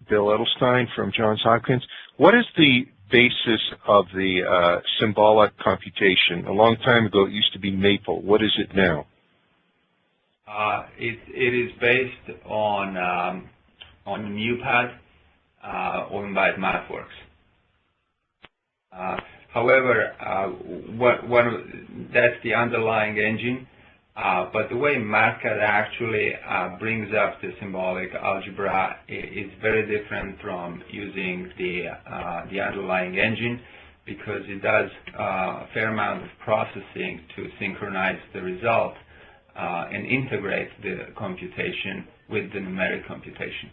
Bill Edelstein from Johns Hopkins. What is the basis of the symbolic computation? A long time ago it used to be Maple. What is it now? It is based on NewPad owned by MathWorks. However, that's the underlying engine. But the way Mathcad actually brings up the symbolic algebra is very different from using the underlying engine, because it does a fair amount of processing to synchronize the result and integrate the computation with the numeric computation.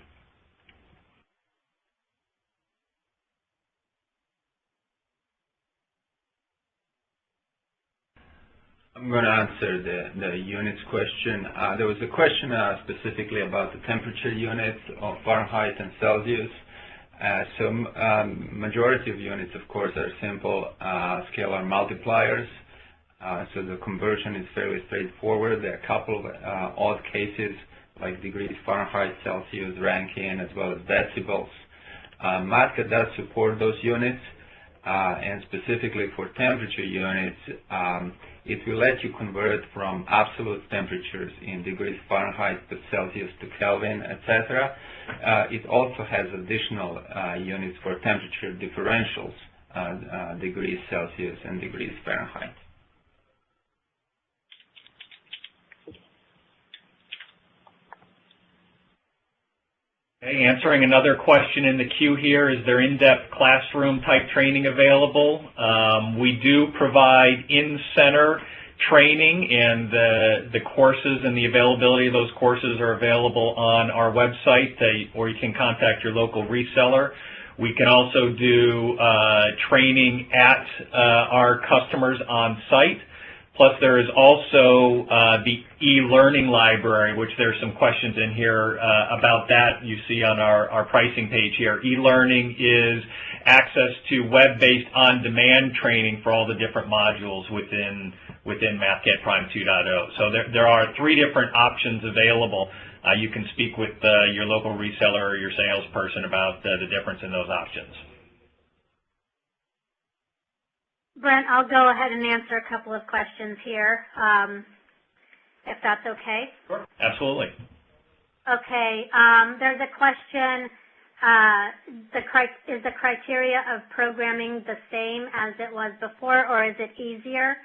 I'm going to answer the units question. There was a question specifically about the temperature units of Fahrenheit and Celsius. Majority of units, of course, are simple scalar multipliers. So the conversion is fairly straightforward. There are a couple of odd cases like degrees Fahrenheit, Celsius, Rankine, as well as decibels. Mathcad does support those units, and specifically for temperature units, it will let you convert from absolute temperatures in degrees Fahrenheit to Celsius to Kelvin, etc. It also has additional units for temperature differentials, degrees Celsius and degrees Fahrenheit. Okay, answering another question in the queue here, is there in-depth classroom type training available? We do provide in-center training, and the courses and the availability of those courses are available on our website, or you can contact your local reseller. We can also do training at our customers on site. Plus, there is also the e-learning library, which there's some questions in here about that you see on our pricing page here. E-learning is access to web-based on-demand training for all the different modules within Mathcad Prime 2.0. So there are 3 different options available. You can speak with your local reseller or your salesperson about the difference in those options. Brent, I'll go ahead and answer a couple of questions here, if that's okay. Sure. Absolutely. Okay. There's a question, is the criteria of programming the same as it was before, or is it easier?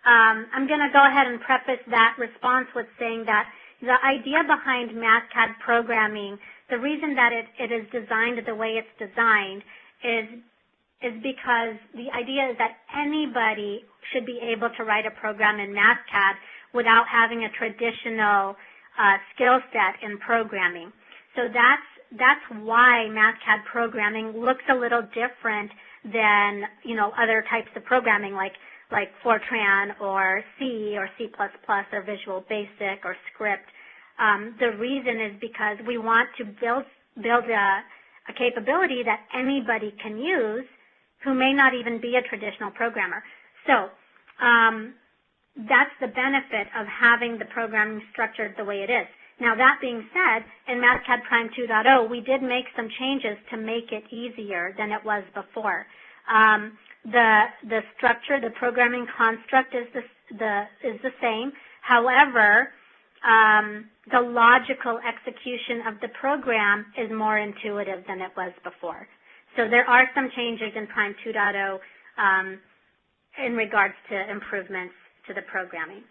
I'm going to go ahead and preface that response with saying that the idea behind Mathcad programming, the reason that it is designed the way it's designed is because the idea is that anybody should be able to write a program in Mathcad without having a traditional skill set in programming. So that's why Mathcad programming looks a little different than, other types of programming like Fortran or C or C++ or Visual Basic or Script. The reason is because we want to build a capability that anybody can use who may not even be a traditional programmer. So that's the benefit of having the programming structured the way it is. Now, that being said, in Mathcad Prime 2.0, we did make some changes to make it easier than it was before. The structure, the programming construct is the same. However, the logical execution of the program is more intuitive than it was before. So there are some changes in Prime 2.0 in regards to improvements to the programming.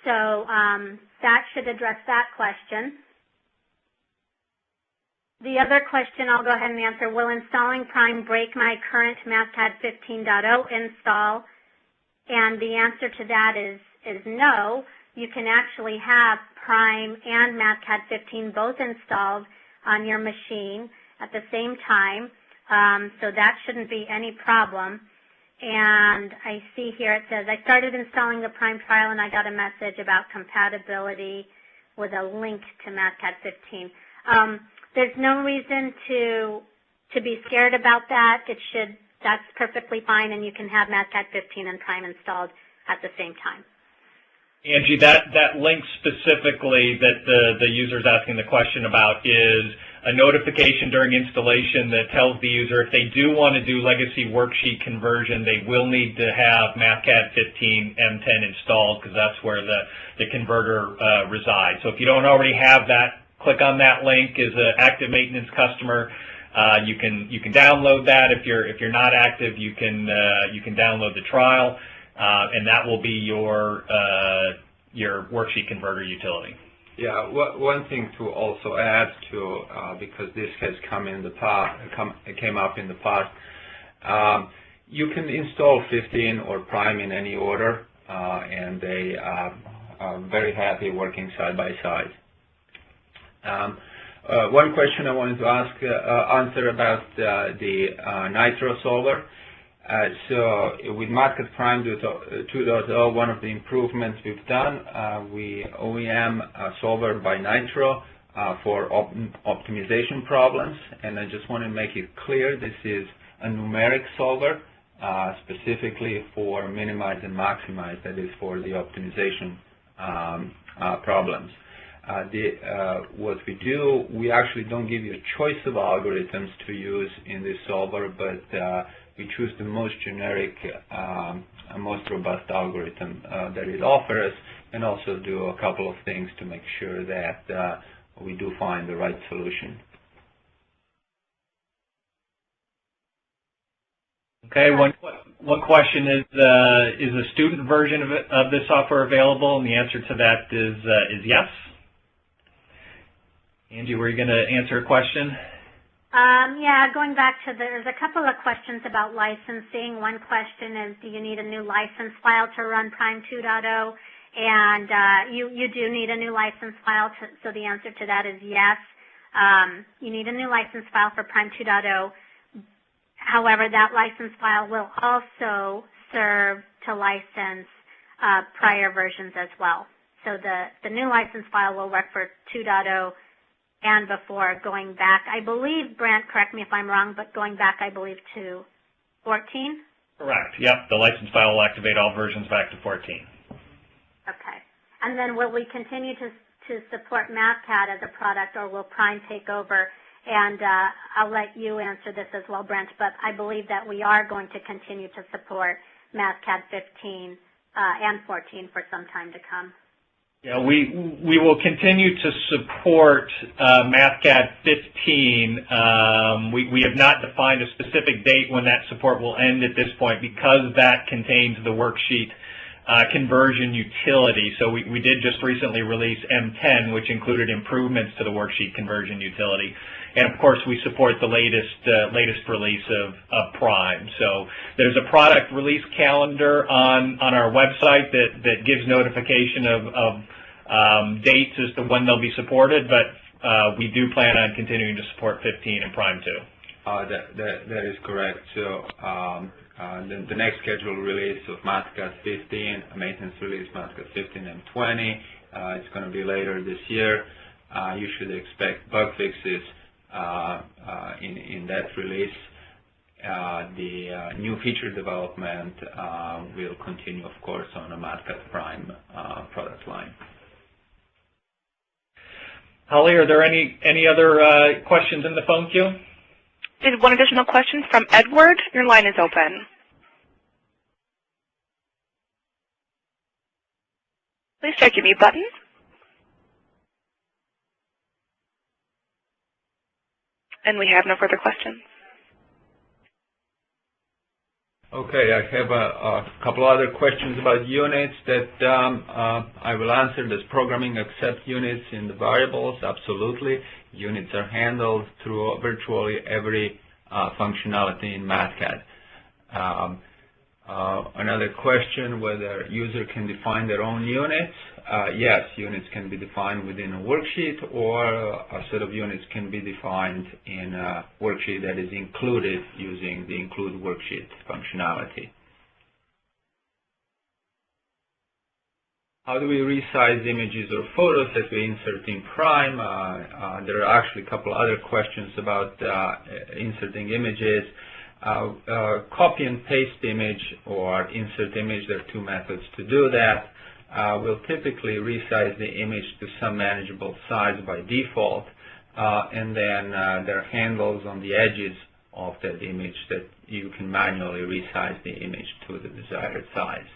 So that should address that question. The other question I'll go ahead and answer, will installing Prime break my current Mathcad 15.0 install? And the answer to that is no. You can actually have Prime and Mathcad 15 both installed on your machine at the same time. So that shouldn't be any problem. And I see here it says, I started installing the Prime trial and I got a message about compatibility with a link to Mathcad 15. There's no reason to be scared about that. That's perfectly fine, and you can have Mathcad 15 and Prime installed at the same time. Angie, that link specifically that the user is asking the question about is a notification during installation that tells the user if they do want to do legacy worksheet conversion, they will need to have Mathcad 15 M10 installed because that's where the converter resides. So if you don't already have that, click on that link. As an active maintenance customer, you can download that. If you're not active, you can download the trial. And that will be your worksheet converter utility. Yeah, one thing to also add to, because this has come in the past, came up in the past, you can install 15 or Prime in any order, and they are very happy working side by side. One question I wanted to answer about the Nitro solver. So with Mathcad Prime 2.0, one of the improvements we've done, we OEM a solver by Nitro for optimization problems, and I just want to make it clear this is a numeric solver specifically for minimize and maximize, that is for the optimization problems. what we do, we actually don't give you a choice of algorithms to use in this solver, but we choose the most generic, most robust algorithm that it offers, and also do a couple of things to make sure that we do find the right solution. Okay, one question is a student version of this software available? And the answer to that is yes. Angie, were you going to answer a question? Yeah, going back to there's a couple of questions about licensing. One question is, do you need a new license file to run Prime 2.0? And you do need a new license file, so the answer to that is yes. You need a new license file for Prime 2.0. However, that license file will also serve to license prior versions as well. So the new license file will work for 2.0 and before, going back, I believe, Brent, correct me if I'm wrong, but going back, I believe, to 14? Correct. Yep, the license file will activate all versions back to 14. Okay. And then will we continue to support Mathcad as a product, or will Prime take over? And I'll let you answer this as well, Brent, but I believe that we are going to continue to support Mathcad 15 and 14 for some time to come. Yeah, we will continue to support Mathcad 15. We have not defined a specific date when that support will end at this point, because that contains the worksheet conversion utility. So we did just recently release M10, which included improvements to the worksheet conversion utility. And of course, we support the latest release of Prime. So there's a product release calendar on our website that gives notification of dates as to when they'll be supported, but we do plan on continuing to support 15 and Prime 2. That is correct. So the next scheduled release of Mathcad 15, a maintenance release, Mathcad 15 and 20, it's going to be later this year. You should expect bug fixes in that release. The new feature development will continue, of course, on the Mathcad Prime product line. Holly, are there any other questions in the phone queue? There's one additional question from Edward. Your line is open. Please check your mute button. And we have no further questions. Okay, I have a couple other questions about units that I will answer. Does programming accept units in the variables? Absolutely. Units are handled through virtually every functionality in Mathcad. Another question, whether user can define their own units. Yes, units can be defined within a worksheet, or a set of units can be defined in a worksheet that is included using the include worksheet functionality. How do we resize images or photos that we insert in Prime? There are actually a couple other questions about inserting images. Copy and paste image or insert image, there are two methods to do that. We'll typically resize the image to some manageable size by default, and then there are handles on the edges of that image that you can manually resize the image to the desired size.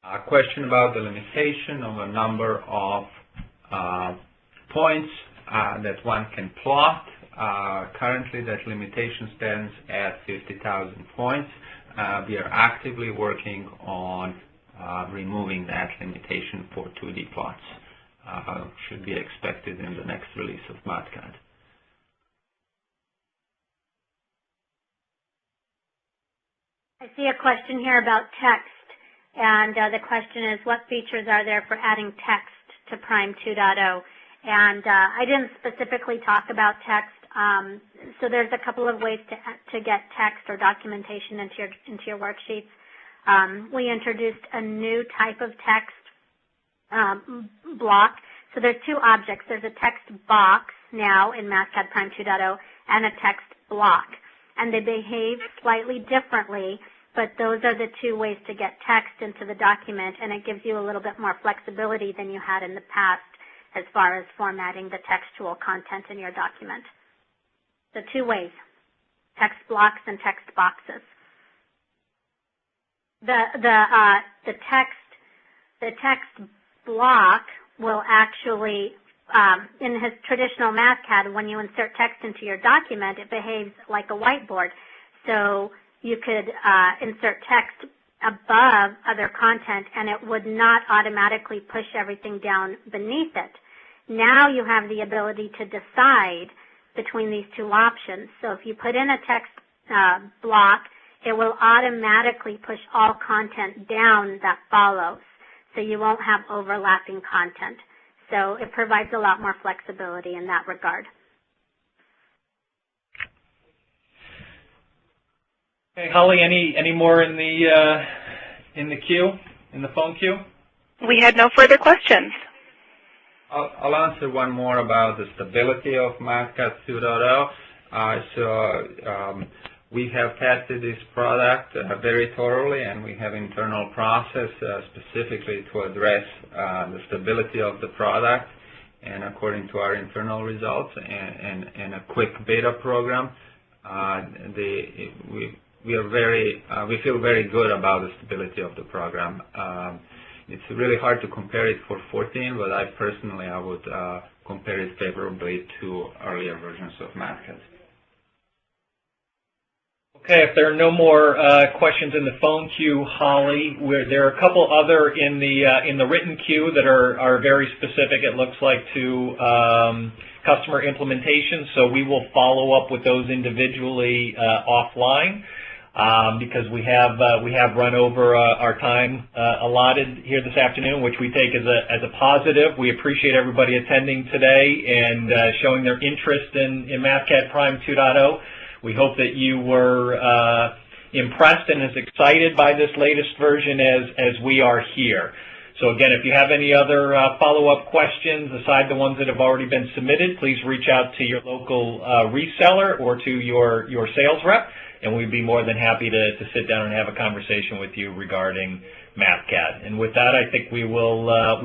A question about the limitation of a number of points that one can plot. Currently, that limitation stands at 50,000 points. We are actively working on removing that limitation for 2D plots. Should be expected in the next release of Mathcad. I see a question here about text, and the question is, what features are there for adding text to Prime 2.0? And I didn't specifically talk about text. So there's a couple of ways to get text or documentation into your worksheets. We introduced a new type of text block. So there's two objects. There's a text box now in Mathcad Prime 2.0 and a text block. And they behave slightly differently but those are the two ways to get text into the document, and it gives you a little bit more flexibility than you had in the past as far as formatting the textual content in your document. So two ways, text blocks and text boxes. The text block will actually, in his traditional Mathcad, when you insert text into your document, it behaves like a whiteboard. So you could insert text above other content, and it would not automatically push everything down beneath it. Now you have the ability to decide between these two options. So if you put in a text block, it will automatically push all content down that follows. So you won't have overlapping content. So it provides a lot more flexibility in that regard. Okay, Holly, any more in the queue, in the phone queue? We had no further questions. I'll answer one more about the stability of Mathcad 2.0. We have tested this product very thoroughly, and we have internal process specifically to address the stability of the product. And according to our internal results and a quick beta program, we feel very good about the stability of the program. It's really hard to compare it for 14, but I would compare it favorably to earlier versions of Mathcad. Okay, if there are no more questions in the phone queue, Holly, there are a couple other in the written queue that are very specific, it looks like, to customer implementation. So we will follow up with those individually offline. Because we have run over our time allotted here this afternoon, which we take as a positive. We appreciate everybody attending today and showing their interest in Mathcad Prime 2.0. We hope that you were impressed and as excited by this latest version as we are here. So again, if you have any other follow-up questions aside the ones that have already been submitted, please reach out to your local reseller or to your sales rep, and we'd be more than happy to sit down and have a conversation with you regarding Mathcad. And with that, I think we will